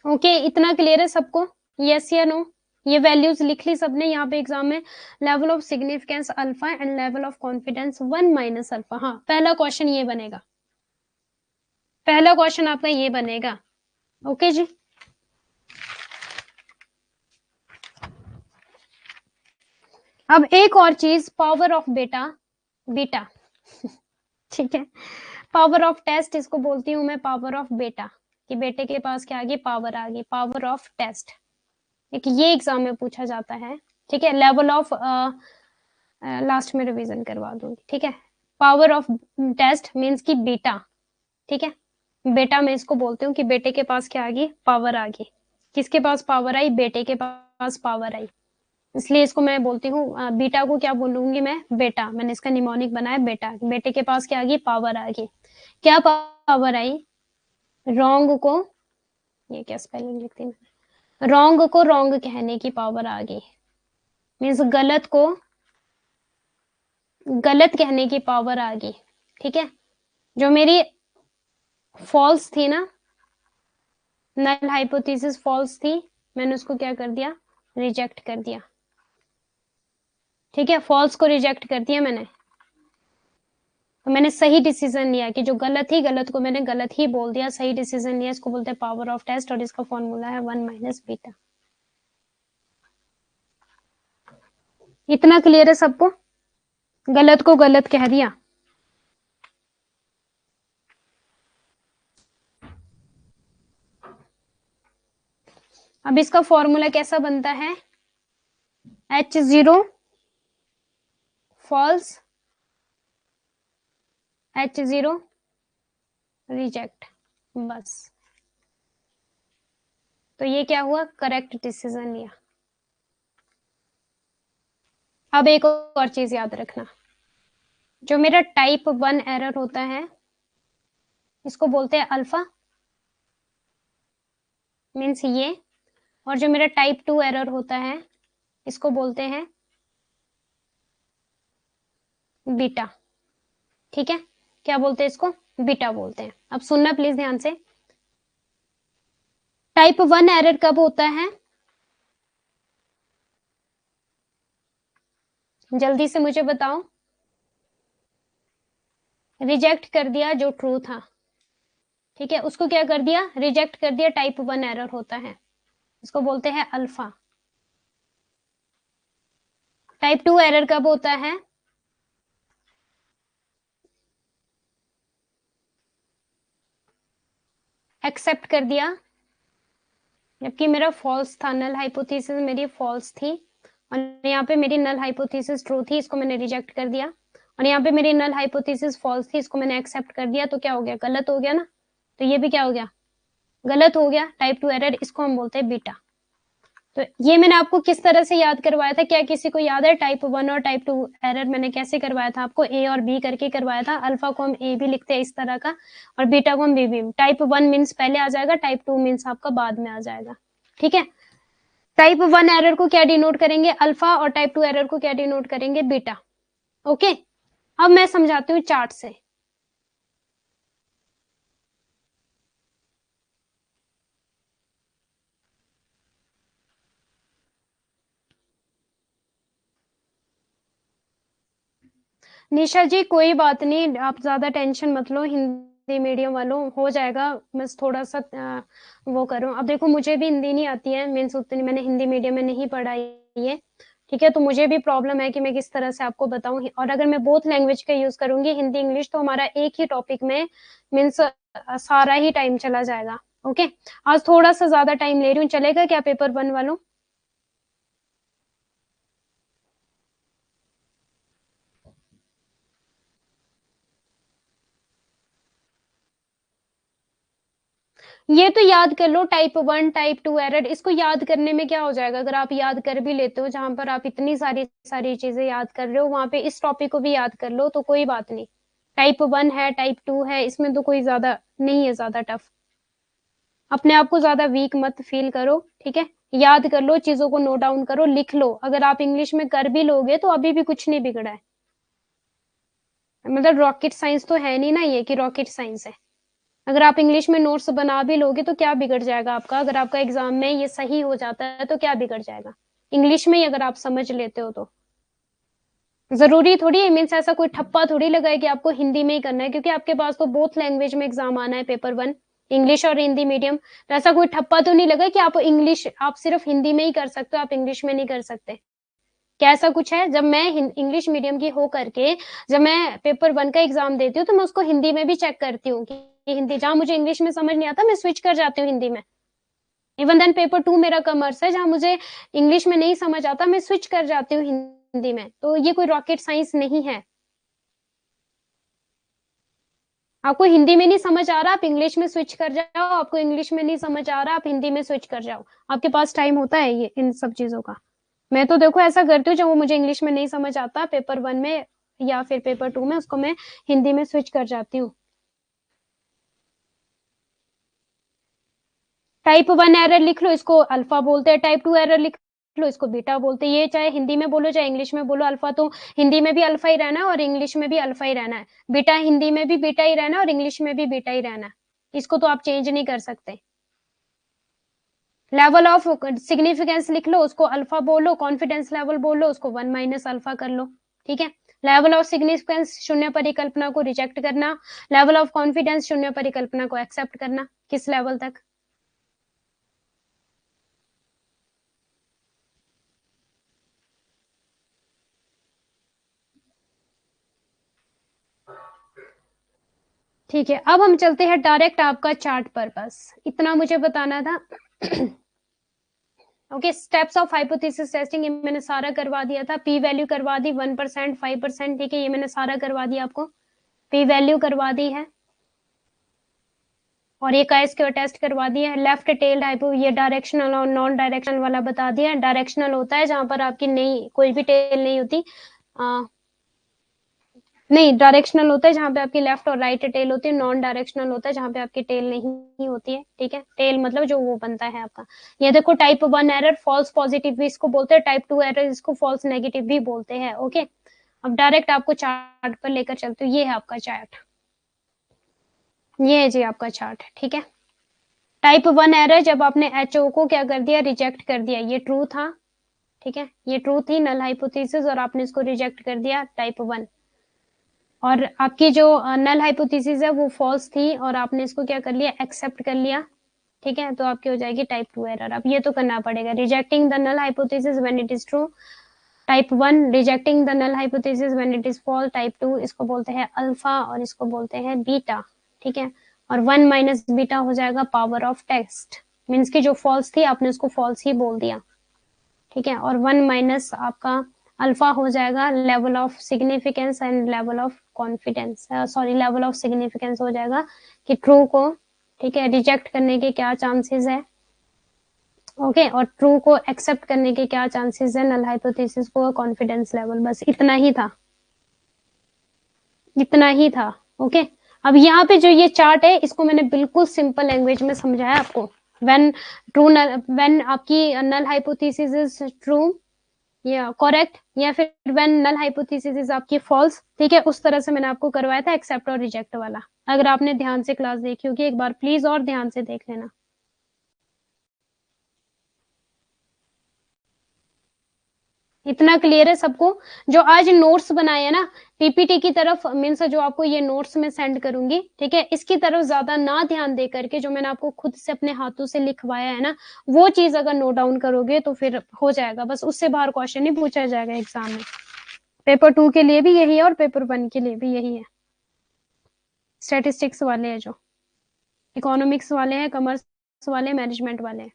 ओके, इतना क्लियर है सबको, यस या नो? ये वैल्यूज लिख ली सबने यहाँ पे एग्जाम में, level of significance alpha and level of confidence 1 minus alpha. हाँ, पहला क्वेश्चन ये बनेगा, पहला क्वेश्चन आपका ये बनेगा, ओके जी। अब एक और चीज, पावर ऑफ बेटा बीटा ठीक है, पावर ऑफ टेस्ट इसको बोलती हूँ मैं, पावर ऑफ बेटा, कि बेटे के पास क्या आ गई, पावर आ गई, पावर ऑफ टेस्ट, एक ये एग्जाम में पूछा जाता है, ठीक है। लेवल ऑफ लास्ट में रिवीजन करवा दूंगी, ठीक है। पावर ऑफ टेस्ट मीन्स की बीटा, ठीक है, बेटा मैं इसको बोलती हूँ कि बेटे के पास क्या आ गई, पावर आ गई, किसके पास पावर आई, बेटे के पास पावर आई, इसलिए इसको मैं बोलती हूँ बीटा को क्या बोलूंगी मैं, बेटा, मैंने इसका निमोनिक बनाया बेटा, बेटे के पास क्या आ गई, पावर आ गई, क्या पावर आई, रॉन्ग को, ये क्या स्पेलिंग लिखती हूँ, रॉन्ग को रॉन्ग कहने की पावर आ गई, मीन्स गलत को गलत कहने की पावर आ गई, ठीक है। जो मेरी फॉल्स थी ना, नल हाइपोथेसिस फॉल्स थी, मैंने उसको क्या कर दिया, रिजेक्ट कर दिया, ठीक है, फॉल्स को रिजेक्ट कर दिया मैंने, तो मैंने सही डिसीजन लिया कि जो गलत ही, गलत को मैंने गलत ही बोल दिया, सही डिसीजन लिया, इसको बोलते हैं पावर ऑफ टेस्ट, और इसका फॉर्मूला है 1 माइनस बीटा। इतना क्लियर है सबको, गलत को गलत कह दिया। अब इसका फॉर्मूला कैसा बनता है, H0 फॉल्स, H0 रिजेक्ट, बस। तो ये क्या हुआ, करेक्ट डिसीजन लिया। अब एक और चीज याद रखना, जो मेरा टाइप 1 एरर होता है इसको बोलते हैं अल्फा, मीन्स ये, और जो मेरा टाइप 2 एरर होता है इसको बोलते हैं बीटा। ठीक है, क्या बोलते हैं इसको? बीटा बोलते हैं। अब सुनना प्लीज ध्यान से। टाइप 1 एरर कब होता है? जल्दी से मुझे बताओ। रिजेक्ट कर दिया जो ट्रू था, ठीक है, उसको क्या कर दिया? रिजेक्ट कर दिया, टाइप 1 एरर होता है, इसको बोलते हैं अल्फा। टाइप 2 एरर कब होता है? एक्सेप्ट कर दिया, जबकि मेरा फॉल्स था, नल हाइपोथेसिस मेरी फॉल्स थी, और यहाँ पे मेरी नल हाइपोथेसिस ट्रू थी, इसको मैंने रिजेक्ट कर दिया, और यहाँ पे मेरी नल हाइपोथेसिस फॉल्स थी, इसको मैंने एक्सेप्ट कर दिया, तो क्या हो गया? गलत हो गया ना। तो ये भी क्या हो गया? गलत हो गया, टाइप 2 एरर, इसको हम बोलते हैं बीटा। तो ये मैंने आपको किस तरह से याद करवाया था? क्या किसी को याद है टाइप 1 और टाइप 2 एरर मैंने कैसे करवाया था आपको? ए और बी करके करवाया था। अल्फा को हम ए भी लिखते हैं इस तरह का, और बीटा को हम बी भी। टाइप 1 मीन्स पहले आ जाएगा, टाइप 2 मीन्स आपका बाद में आ जाएगा। ठीक है, टाइप 1 एरर को क्या डिनोट करेंगे? अल्फा, और टाइप 2 एरर को क्या डिनोट करेंगे? बीटा। ओके, अब मैं समझाती हूँ चार्ट से। निशा जी कोई बात नहीं, आप ज्यादा टेंशन मत लो, हिंदी मीडियम वालों हो जाएगा, बस थोड़ा सा वो करो। अब देखो मुझे भी हिंदी नहीं आती है, मीन्स उतनी मैंने हिंदी मीडियम में नहीं पढ़ाई है, ठीक है, तो मुझे भी प्रॉब्लम है कि मैं किस तरह से आपको बताऊं। और अगर मैं बोथ लैंग्वेज का यूज करूंगी, हिंदी इंग्लिश, तो हमारा एक ही टॉपिक में मीन्स सारा ही टाइम चला जाएगा। ओके, आज थोड़ा सा ज्यादा टाइम ले रही हूँ, चलेगा क्या पेपर 1 वालों? ये तो याद कर लो, टाइप 1 टाइप 2 एरर, इसको याद करने में क्या हो जाएगा? अगर आप याद कर भी लेते हो, जहां पर आप इतनी सारी सारी चीजें याद कर रहे हो, वहां पे इस टॉपिक को भी याद कर लो तो कोई बात नहीं। टाइप 1 है, टाइप 2 है, इसमें तो कोई ज्यादा नहीं है, ज्यादा टफ। अपने आप को ज्यादा वीक मत फील करो, ठीक है, याद कर लो, चीजों को नोट डाउन करो, लिख लो। अगर आप इंग्लिश में कर भी लोगे तो अभी भी कुछ नहीं बिगड़ा है, मतलब रॉकेट साइंस तो है नहीं ना ये कि रॉकेट साइंस है। अगर आप इंग्लिश में नोट्स बना भी लोगे तो क्या बिगड़ जाएगा आपका? अगर आपका एग्जाम में ये सही हो जाता है तो क्या बिगड़ जाएगा? इंग्लिश में ही अगर आप समझ लेते हो तो जरूरी थोड़ी है, मीन्स ऐसा कोई ठप्पा थोड़ी लगा है कि आपको हिंदी में ही करना है, क्योंकि आपके पास तो बोथ लैंग्वेज में एग्जाम आना है, पेपर 1 इंग्लिश और हिंदी मीडियम। तो ऐसा कोई ठप्पा तो नहीं लगा कि आप इंग्लिश, आप सिर्फ हिंदी में ही कर सकते हो, आप इंग्लिश में नहीं कर सकते। क्या ऐसा कुछ है? जब मैं इंग्लिश मीडियम की हो करके जब मैं पेपर 1 का एग्जाम देती हूँ तो मैं उसको हिंदी में भी चेक करती हूँ कि हिंदी, जहां मुझे इंग्लिश में समझ नहीं आता मैं स्विच कर जाती हूँ हिंदी में। इवन देन पेपर 2 मेरा कॉमर्स है, जहां मुझे इंग्लिश में नहीं समझ आता मैं स्विच कर जाती हूँ हिंदी में। तो ये कोई रॉकेट साइंस नहीं है। आपको हिंदी में नहीं समझ आ रहा, आप इंग्लिश में स्विच कर जाओ, आपको इंग्लिश में नहीं समझ आ रहा, आप हिंदी में स्विच कर जाओ। आपके पास टाइम होता है ये इन सब चीजों का। मैं तो देखो ऐसा करती हूँ, जब वो मुझे इंग्लिश में नहीं समझ आता पेपर 1 में या फिर पेपर 2 में, उसको मैं हिंदी में स्विच कर जाती हूँ। टाइप 1 एरर लिख लो, इसको अल्फा बोलते हैं। टाइप 2 एरर लिख लो, इसको बीटा बोलते हैं। ये चाहे हिंदी में बोलो चाहे इंग्लिश में बोलो, अल्फा तो हिंदी में भी अल्फा ही रहना है और इंग्लिश में भी अल्फा ही रहना है। बीटा हिंदी में भी बीटा ही रहना है और इंग्लिश में भी बीटा ही रहना है। इसको तो आप चेंज नहीं कर सकते। लेवल ऑफ सिग्निफिकेंस लिख लो, उसको अल्फा बोलो। कॉन्फिडेंस लेवल बोलो, उसको 1 माइनस अल्फा कर लो। ठीक है, लेवल ऑफ सिग्निफिकेंस शून्य परिकल्पना को रिजेक्ट करना, लेवल ऑफ कॉन्फिडेंस शून्य परिकल्पना को एक्सेप्ट करना। किस लेवल तक? ठीक है, अब हम चलते हैं डायरेक्ट आपका चार्ट पर, बस इतना मुझे बताना था। Okay, steps of hypothesis testing ये मैंने सारा करवा दिया था। पी वैल्यू करवा दी 1%, 5%, ठीक है, ये मैंने सारा करवा दिया आपको। पी वैल्यू करवा दी है, और ये का स्क्वायर टेस्ट करवा दिया है। लेफ्ट टेल्ड हाइपो ये डायरेक्शनल और नॉन डायरेक्शनल वाला बता दिया। डायरेक्शनल होता है जहां पर आपकी नहीं कोई भी टेल नहीं होती, नहीं, डायरेक्शनल होता है जहाँ पे आपकी लेफ्ट और राइट टेल होती है, नॉन डायरेक्शनल होता है जहाँ पे आपकी टेल नहीं होती है, ठीक है। टेल मतलब जो वो बनता है आपका। ये देखो टाइप 1 एरर फॉल्स पॉजिटिव भी इसको बोलते हैं, टाइप 2 एरर इसको फॉल्स नेगेटिव भी बोलते हैं, ओके। अब डायरेक्ट आपको चार्ट पर लेकर चलते हो, ये है आपका चार्ट, ये है जी आपका चार्ट, ठीक है। टाइप 1 एरर जब आपने HO को क्या कर दिया, रिजेक्ट कर दिया, ये ट्रू था, ठीक है, ये ट्रू थी नल हाइपोथेसिस और आपने इसको रिजेक्ट कर दिया टाइप 1। और आपकी जो नल हाइपोथेसिस है वो फॉल्स थी और आपने इसको क्या कर लिया, एक्सेप्ट कर लिया, ठीक है। तो आपकी हो जाएगी टाइप 2 एरर। अब ये तो करना पड़ेगा, rejecting the null hypothesis when it is true, type 1 rejecting the null hypothesis when it is false, type 2 इसको बोलते हैं अल्फा और इसको बोलते हैं बीटा, ठीक है। और 1 माइनस बीटा हो जाएगा पावर ऑफ टेस्ट, मीन्स की जो फॉल्स थी आपने उसको फॉल्स ही बोल दिया, ठीक है। और 1 माइनस आपका अल्फा हो जाएगा level of significance and level of confidence, sorry level of significance हो जाएगा कि ट्रू को, ठीक है, रिजेक्ट करने के क्या चांसेस है, ओके। और ट्रू को एक्सेप्ट करने के क्या चांसेस है, नल हाइपोथेसिस को, कॉन्फिडेंस लेवल, बस इतना ही था, इतना ही था, ओके। अब यहाँ पे जो ये चार्ट है इसको मैंने बिल्कुल सिंपल लैंग्वेज में समझाया आपको। व्हेन ट्रू नल, व्हेन आपकी नल हाइपोथेसिस इज ट्रू या करेक्ट, या फिर व्हेन नल हाइपोथेसिस इज आपकी फॉल्स, ठीक है, उस तरह से मैंने आपको करवाया था एक्सेप्ट और रिजेक्ट वाला। अगर आपने ध्यान से क्लास देखी होगी एक बार प्लीज और ध्यान से देख लेना। इतना क्लियर है सबको? जो आज नोट्स बनाए हैं ना पीपीटी की तरफ, मीन्स जो आपको ये नोट्स में सेंड करूंगी, ठीक है, इसकी तरफ ज्यादा ना ध्यान दे करके जो मैंने आपको खुद से अपने हाथों से लिखवाया है ना, वो चीज अगर नोट डाउन करोगे तो फिर हो जाएगा, बस उससे बाहर क्वेश्चन नहीं पूछा जाएगा एग्जाम में। पेपर 2 के लिए भी यही है और पेपर 1 के लिए भी यही है। स्टैटिस्टिक्स वाले हैं, जो इकोनॉमिक्स वाले हैं, कॉमर्स वाले, मैनेजमेंट वाले हैं।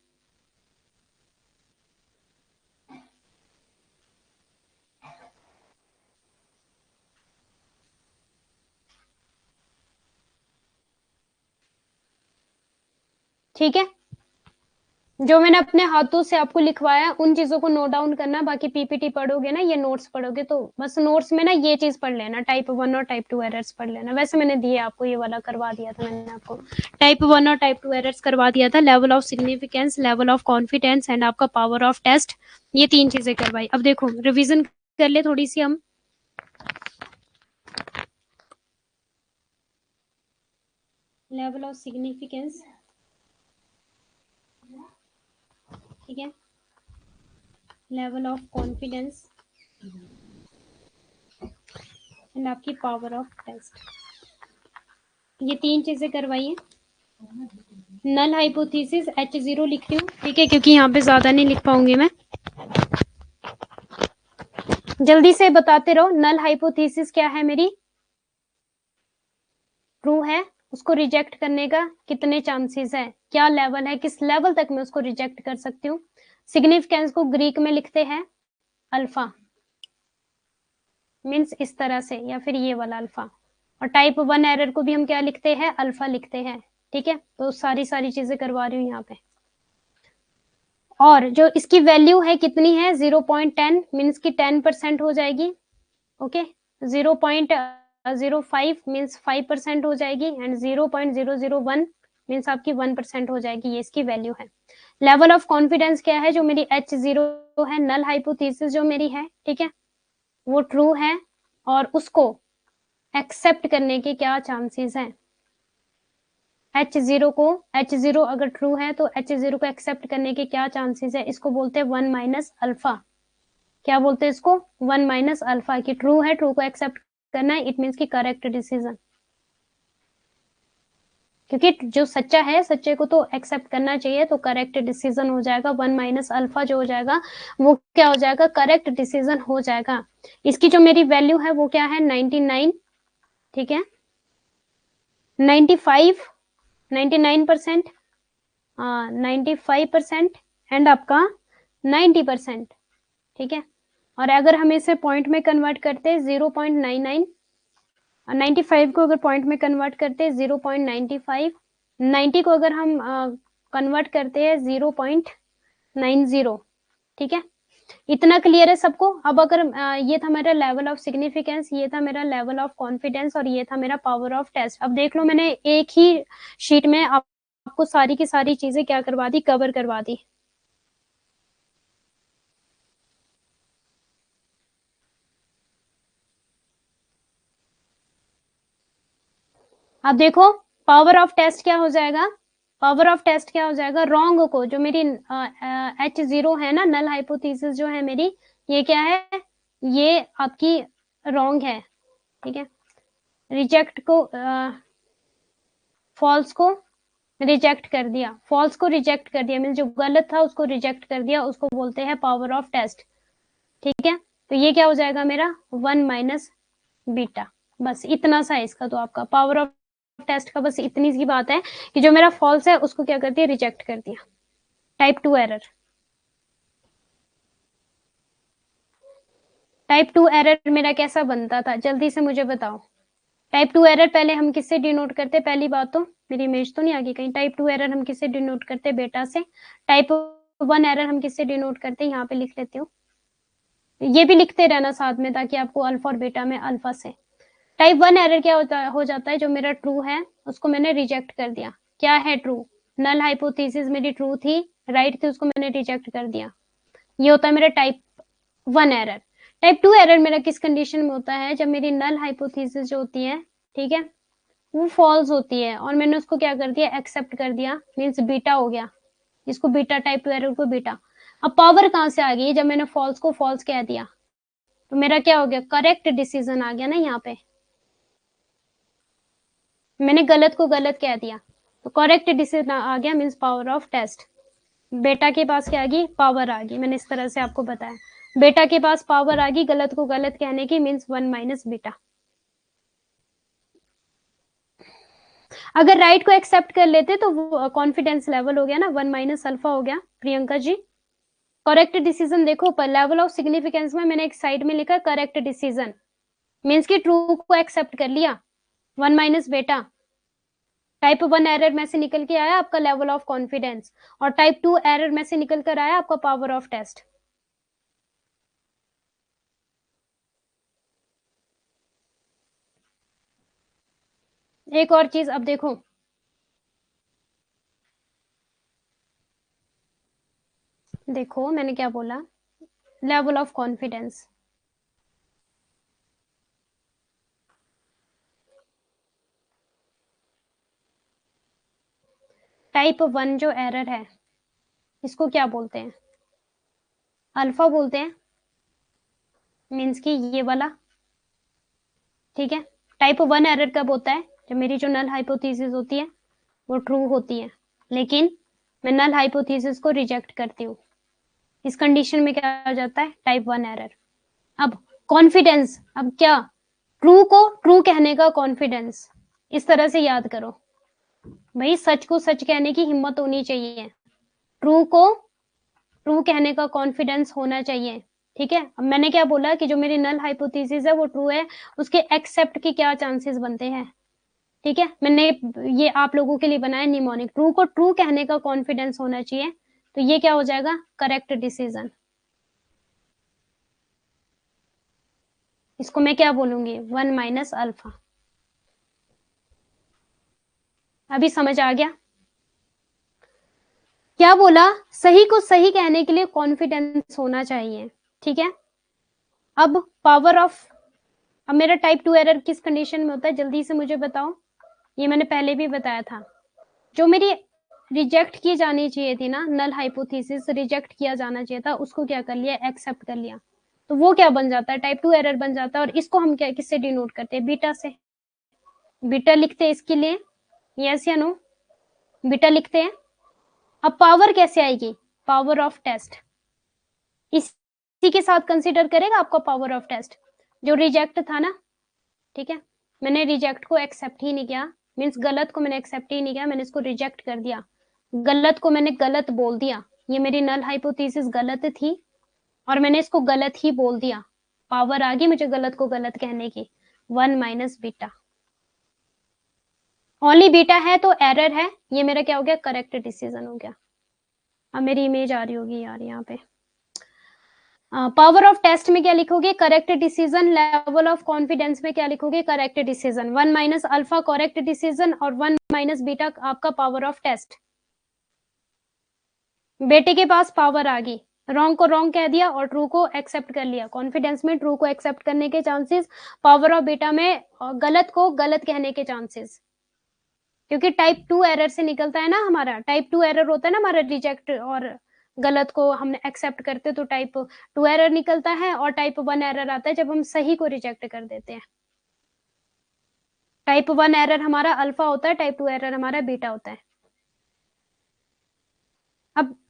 ठीक है, जो मैंने अपने हाथों से आपको लिखवाया उन चीजों को नोट डाउन करना, बाकी पीपीटी पढ़ोगे ना, ये नोट्स पढ़ोगे तो बस नोट्स में ना ये चीज पढ़ लेना, टाइप 1 और टाइप 2 एरर्स पढ़ लेना। वैसे मैंने दिए आपको, ये वाला करवा दिया था मैंने आपको, टाइप 1 और टाइप 2 एरर्स करवा दिया था, level of significance, level of confidence and आपका पावर ऑफ टेस्ट, ये 3 चीजें करवाई। अब देखो रिविजन कर ले थोड़ी सी हम। लेवल ऑफ सिग्निफिकेंस, ठीक है, लेवल ऑफ कॉन्फिडेंस एंड आपकी पावर ऑफ टेस्ट, ये 3 चीजें करवाई है। नल हाइपोथेसिस H0 लिख रही हूँ, ठीक है, क्योंकि यहाँ पे ज्यादा नहीं लिख पाऊंगी मैं, जल्दी से बताते रहो। नल हाइपोथेसिस क्या है मेरी, ट्रू है, उसको रिजेक्ट करने का कितने चांसेस है, क्या लेवल है, किस लेवल तक मैं उसको रिजेक्ट कर सकती हूँ। सिग्निफिकेंस को ग्रीक में लिखते हैं अल्फा, मीन्स इस तरह से, या फिर ये वाला अल्फा। और टाइप 1 एरर को भी हम क्या लिखते हैं, अल्फा लिखते हैं, ठीक है। तो सारी चीजें करवा रही हूँ यहाँ पे। और जो इसकी वैल्यू है कितनी है, 0.10, मीन्स की 10% हो जाएगी, ओके। 0.05 मीन्स 5% हो जाएगी एंड 0.001 मीन्स आपकी 1% हो जाएगी, ये इसकी वैल्यू है। लेवल ऑफ कॉन्फिडेंस क्या है, जो मेरी H0 है, नल हाइपोथेसिस जो मेरी है, ठीक है, वो ट्रू है और उसको एक्सेप्ट करने के क्या चांसेस हैं। H0 अगर ट्रू है तो H0 को एक्सेप्ट करने के क्या चांसेस है, इसको बोलते हैं 1 माइनस अल्फा। क्या बोलते हैं इसको, 1 माइनस अल्फा, की ट्रू है, ट्रू को एक्सेप्ट करना है, इट मीन्स की करेक्ट डिसीजन, क्योंकि जो सच्चा है सच्चे को तो एक्सेप्ट करना चाहिए, तो करेक्ट डिसीजन हो जाएगा। 1 माइनस अल्फा जो हो जाएगा वो क्या हो जाएगा, करेक्ट डिसीजन हो जाएगा। इसकी जो मेरी वैल्यू है वो क्या है, 99, ठीक है, 95, 99%, 95% एंड आपका 90%, ठीक है। और अगर हम इसे पॉइंट में कन्वर्ट करते हैं 0.99, 95 को अगर पॉइंट में कन्वर्ट करते हैं 0.95, 90 को अगर हम कन्वर्ट करते हैं 0.90, ठीक है। इतना क्लियर है सबको? अब अगर ये था मेरा लेवल ऑफ सिग्निफिकेंस, ये था मेरा लेवल ऑफ कॉन्फिडेंस और ये था मेरा पावर ऑफ टेस्ट। अब देख लो मैंने एक ही शीट में आपको सारी की सारी चीजें क्या करवा दी, कवर करवा दी। अब देखो पावर ऑफ टेस्ट क्या हो जाएगा, पावर ऑफ टेस्ट क्या हो जाएगा, रॉन्ग को, जो मेरी H0 है ना, नल हाइपोथेसिस जो है मेरी, ये क्या है, ये आपकी रॉन्ग है, ठीक है। रिजेक्ट को फॉल्स को रिजेक्ट कर दिया, फॉल्स को रिजेक्ट कर दिया, मीन जो गलत था उसको रिजेक्ट कर दिया, उसको बोलते हैं पावर ऑफ टेस्ट, ठीक है। तो ये क्या हो जाएगा मेरा 1 माइनस बीटा, बस इतना सा है इसका। तो आपका पावर ऑफ टेस्ट का बस इतनी सी बात है कि जो मेरा फॉल्स है उसको क्या कर दिया, रिजेक्ट कर दिया। टाइप 2 एरर, टाइप 2 एरर मेरा कैसा बनता था, जल्दी से मुझे बताओ। टाइप 2 एरर पहले हम किससे डिनोट करते, पहली बात तो मेरी इमेज तो नहीं आ गई कहीं। टाइप 2 एरर हम किससे डिनोट करते, बेटा से। टाइप 1 एरर हम किससे डिनोट करते, यहाँ पे लिख लेती हूँ, ये भी लिखते रहना साथ में ताकि आपको अल्फा और बेटा में अल्फा से। टाइप 1 एरर क्या होता हो जाता है, जो मेरा ट्रू है उसको मैंने रिजेक्ट कर दिया। क्या है ट्रू, नल हाइपोथेसिस मेरी ट्रू थी, राइट थी, उसको मैंने रिजेक्ट कर दिया, ये होता है मेरा टाइप 1 एरर। टाइप 2 एरर मेरा किस कंडीशन में होता है, जब मेरी नल हाइपोथेसिस जो होती है, ठीक है, वो फॉल्स होती है और मैंने उसको क्या कर दिया, एक्सेप्ट कर दिया, मीन्स बीटा हो गया, इसको बीटा, टाइप 2 एरर को बीटा। अब पावर कहां से आ गई, जब मैंने फॉल्स को फॉल्स कह दिया तो मेरा क्या हो गया, करेक्ट डिसीजन आ गया ना, यहाँ पे मैंने गलत को गलत कह दिया तो करेक्ट डिसीजन आ गया, मीन्स पावर ऑफ टेस्ट। बेटा के पास क्या आ गई, पावर आ गई, मैंने इस तरह से आपको बताया, बेटा के पास पावर आ गई गलत को गलत कहने की, मीन्स 1 माइनस बीटा। अगर राइट को एक्सेप्ट कर लेते तो वो कॉन्फिडेंस लेवल हो गया ना, 1 माइनस अल्फा हो गया। प्रियंका जी करेक्ट डिसीजन देखो, पर लेवल ऑफ सिग्निफिकेंस में मैंने एक साइड में लिखा करेक्ट डिसीजन, मीन्स की ट्रू को एक्सेप्ट कर लिया, 1 माइनस बेटा। टाइप 1 एरर में से निकल के आया आपका लेवल ऑफ कॉन्फिडेंस और टाइप 2 एरर में से निकल कर आया आपका पावर ऑफ टेस्ट। एक और चीज अब देखो, देखो मैंने क्या बोला, लेवल ऑफ कॉन्फिडेंस, टाइप 1 जो एरर है इसको क्या बोलते हैं, अल्फा बोलते हैं, मीन्स की ये वाला, ठीक है। टाइप 1 एरर कब होता है, जब मेरी जो नल हाइपोथेसिस होती है वो ट्रू होती है, लेकिन मैं नल हाइपोथेसिस को रिजेक्ट करती हूँ, इस कंडीशन में क्या हो जाता है, टाइप 1 एरर। अब कॉन्फिडेंस, अब क्या, ट्रू को ट्रू कहने का कॉन्फिडेंस, इस तरह से याद करो भाई, सच को सच कहने की हिम्मत होनी चाहिए, ट्रू को ट्रू कहने का कॉन्फिडेंस होना चाहिए, ठीक है। अब मैंने क्या बोला कि जो मेरी नल हाइपोथेसिस है वो ट्रू है, उसके एक्सेप्ट के क्या चांसेस बनते हैं, ठीक है। मैंने ये आप लोगों के लिए बनाया निमोनिक, ट्रू को ट्रू कहने का कॉन्फिडेंस होना चाहिए, तो ये क्या हो जाएगा, करेक्ट डिसीजन। इसको मैं क्या बोलूंगी, 1 माइनस अल्फा। अभी समझ आ गया क्या बोला, सही को सही कहने के लिए कॉन्फिडेंस होना चाहिए, ठीक है। अब पावर ऑफ, अब मेरा टाइप 2 एरर किस कंडीशन में होता है, जल्दी से मुझे बताओ, ये मैंने पहले भी बताया था, जो मेरी रिजेक्ट की जानी चाहिए थी ना, नल हाइपोथेसिस रिजेक्ट किया जाना चाहिए था, उसको क्या कर लिया, एक्सेप्ट कर लिया, तो वो क्या बन जाता है, टाइप 2 एरर बन जाता है। और इसको हम क्या किससे डिनोट करते हैं, बीटा से, बीटा लिखते हैं इसके लिए, यस या नो, बीटा लिखते हैं। अब पावर कैसे आएगी, पावर ऑफ टेस्ट, इसी के साथ कंसीडर करेगा आपका पावर ऑफ टेस्ट, जो रिजेक्ट था ना, ठीक है, मैंने रिजेक्ट को एक्सेप्ट ही नहीं किया, मीन्स गलत को मैंने एक्सेप्ट ही नहीं किया, मैंने इसको रिजेक्ट कर दिया, गलत को मैंने गलत बोल दिया, ये मेरी नल हाइपोथेसिस गलत थी और मैंने इसको गलत ही बोल दिया, पावर आ गई मुझे गलत को गलत कहने की, 1 माइनस बीटा। ओनली बीटा है तो एरर है, ये मेरा क्या हो गया, करेक्ट डिसीजन हो गया। अब मेरी इमेज आ रही होगी यार यहाँ पे, पावर ऑफ टेस्ट में क्या लिखोगे? Correct decision. Level of confidence में क्या लिखोगे? Correct decision. 1 minus alpha correct decision और 1 माइनस बीटा आपका पावर ऑफ टेस्ट। बेटे के पास पावर आ गई, रॉन्ग को रॉन्ग कह दिया और ट्रू को एक्सेप्ट कर लिया। कॉन्फिडेंस में ट्रू को एक्सेप्ट करने के चांसेस, पावर ऑफ बीटा में गलत को गलत कहने के चांसेस, क्योंकि टाइप 2 एरर से निकलता है ना हमारा। टाइप 2 एरर होता है ना हमारा, रिजेक्ट और गलत को हमने एक्सेप्ट करते तो टाइप 2 एरर निकलता है, और टाइप 1 एरर आता है जब हम सही को रिजेक्ट कर देते हैं। टाइप 1 एरर हमारा अल्फा होता है, टाइप 2 एरर हमारा बीटा होता है।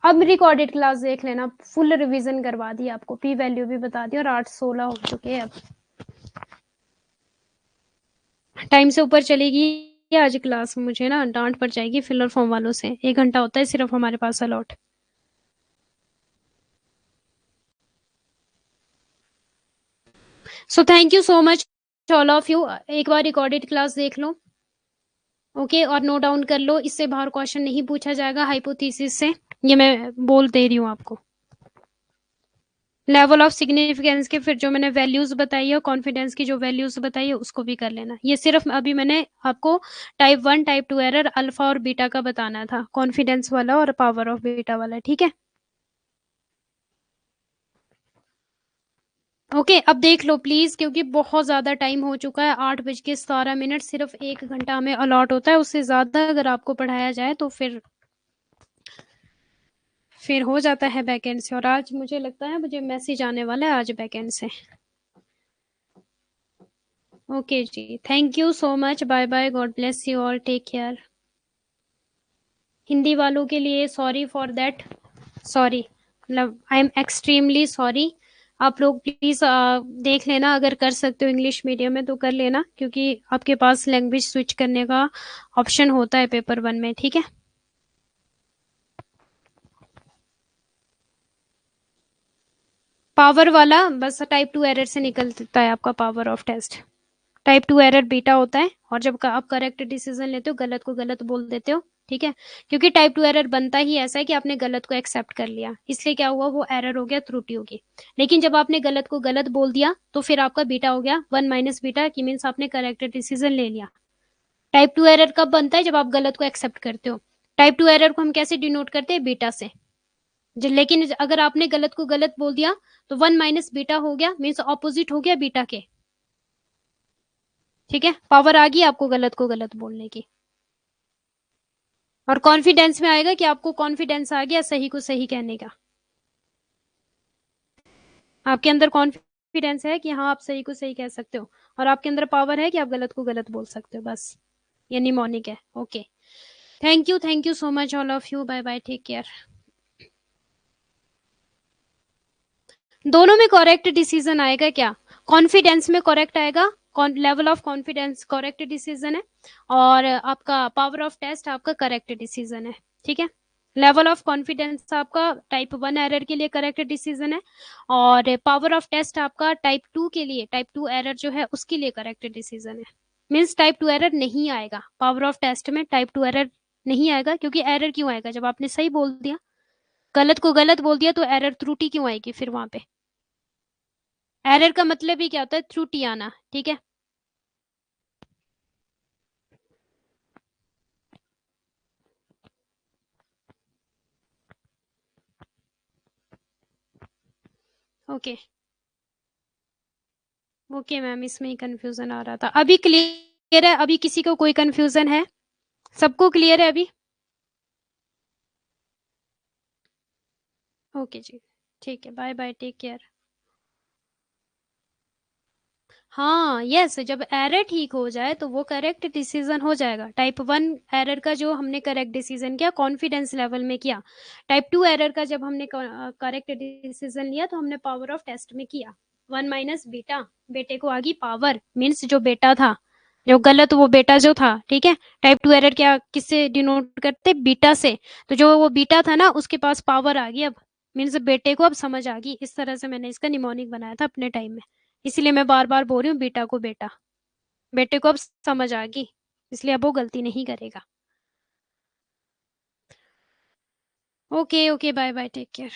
अब रिकॉर्डेड क्लास देख लेना, फुल रिवीजन करवा दी आपको, पी वैल्यू भी बता दी, और 8:16 हो चुके हैं। अब टाइम से ऊपर चलेगी आज क्लास, मुझे ना डांट पड़ जाएगी फिलर फॉर्म वालों से। 1 घंटा होता है सिर्फ हमारे पास allot. So thank you so much all of you. एक बार रिकॉर्डेड क्लास देख लो, ओके, और नोट डाउन कर लो। इससे बाहर क्वेश्चन नहीं पूछा जाएगा हाइपोथेसिस से, ये मैं बोल दे रही हूँ आपको। लेवल ऑफ सिग्निफिकेंस के फिर जो मैंने वैल्यूज बताई है, कॉन्फिडेंस की जो वैल्यूज बताई है उसको भी कर लेना। ये सिर्फ अभी मैंने आपको टाइप 1 टाइप 2 एरर अल्फा और बीटा का बताना था, कॉन्फिडेंस वाला और पावर ऑफ बीटा वाला, ठीक है। ओके, अब देख लो प्लीज, क्योंकि बहुत ज्यादा टाइम हो चुका है, 8:17। सिर्फ 1 घंटा हमें अलॉट होता है, उससे ज्यादा अगर आपको पढ़ाया जाए तो फिर हो जाता है बैकेंड से। और आज मुझे लगता है मुझे मैसेज आने वाला है आज बैकेंड से। ओके जी, thank you so much, bye bye, God bless you all, take care. Hindi वालों के लिए सॉरी फॉर दैट, सॉरी, मतलब आई एम एक्सट्रीमली सॉरी। आप लोग प्लीज देख लेना, अगर कर सकते हो इंग्लिश मीडियम में तो कर लेना, क्योंकि आपके पास लैंग्वेज स्विच करने का ऑप्शन होता है पेपर 1 में, ठीक है। पावर वाला बस टाइप 2 एरर से निकलता है आपका power of test. Type 2 error beta होता है, और जब आप करेक्ट डिसीजन लेते हो गलत को गलत बोल देते हो, ठीक है। क्योंकि टाइप 2 एरर बनता ही ऐसा है कि आपने गलत को एक्सेप्ट कर लिया, इसलिए क्या हुआ, वो एरर हो गया, त्रुटि होगी। लेकिन जब आपने गलत को गलत बोल दिया तो फिर आपका बीटा हो गया 1 माइनस बीटा, की मीन्स आपने करेक्ट डिसीजन ले लिया। टाइप 2 एरर कब बनता है? जब आप गलत को एक्सेप्ट करते हो। टाइप 2 एरर को हम कैसे डिनोट करते हैं? बीटा से। लेकिन अगर आपने गलत को गलत बोल दिया तो 1 माइनस बीटा हो गया, मीन्स ऑपोजिट हो गया बीटा के, ठीक है। पावर आ गई आपको गलत को गलत बोलने की। और कॉन्फिडेंस में आएगा कि आपको कॉन्फिडेंस आ गया सही को सही कहने का, आपके अंदर कॉन्फिडेंस है कि हाँ आप सही को सही कह सकते हो, और आपके अंदर पावर है कि आप गलत को गलत बोल सकते हो, बस ये निमोनिक है। Okay, thank you so much all of you, bye bye, take care. दोनों में करेक्ट डिसीजन आएगा क्या? कॉन्फिडेंस में करेक्ट आएगा, level of confidence correct decision है, और आपका पावर ऑफ टेस्ट आपका करेक्ट डिसीजन है, ठीक है। लेवल ऑफ कॉन्फिडेंस आपका टाइप 1 एरर के लिए करेक्ट डिसीजन है, और पावर ऑफ टेस्ट आपका टाइप 2 के लिए, टाइप 2 एरर जो है उसके लिए करेक्ट डिसीजन है। मीन्स टाइप 2 एरर नहीं आएगा पावर ऑफ टेस्ट में, टाइप 2 एरर नहीं आएगा। क्योंकि एरर क्यों आएगा? जब आपने सही बोल दिया, गलत को गलत बोल दिया तो एरर त्रुटि क्यों आएगी फिर वहां पे? एरर का मतलब ही क्या होता है? त्रुटि आना, ठीक है। ओके ओके मैम, इसमें ही कंफ्यूजन आ रहा था। अभी क्लियर है? अभी किसी को कोई कंफ्यूजन है? सबको क्लियर है अभी? ओके जी, ठीक है, बाय बाय, टेक केयर। हाँ यस, जब एरर ठीक हो जाए तो वो करेक्ट डिसीजन हो जाएगा। टाइप 1 एरर का जो हमने करेक्ट डिसीजन किया कॉन्फिडेंस लेवल में किया, टाइप 2 एरर का जब हमने करेक्ट डिसीजन लिया तो हमने पावर ऑफ टेस्ट में किया। 1 माइनस बीटा, बेटे को आ गई पावर, मीन्स जो बेटा था, जो गलत वो बेटा जो था, ठीक है। टाइप 2 एरर क्या किससे डिनोट करते? बीटा से। तो जो वो बीटा था ना उसके पास पावर आ गई अब, मीन्स बेटे को अब समझ आ गई। इस तरह से मैंने इसका निमोनिक बनाया था अपने टाइम में, इसलिए मैं बार बार बोल रही हूँ बेटा को बेटा। बेटे को अब समझ आ गई, इसलिए अब वो गलती नहीं करेगा। Okay okay, bye bye, take care.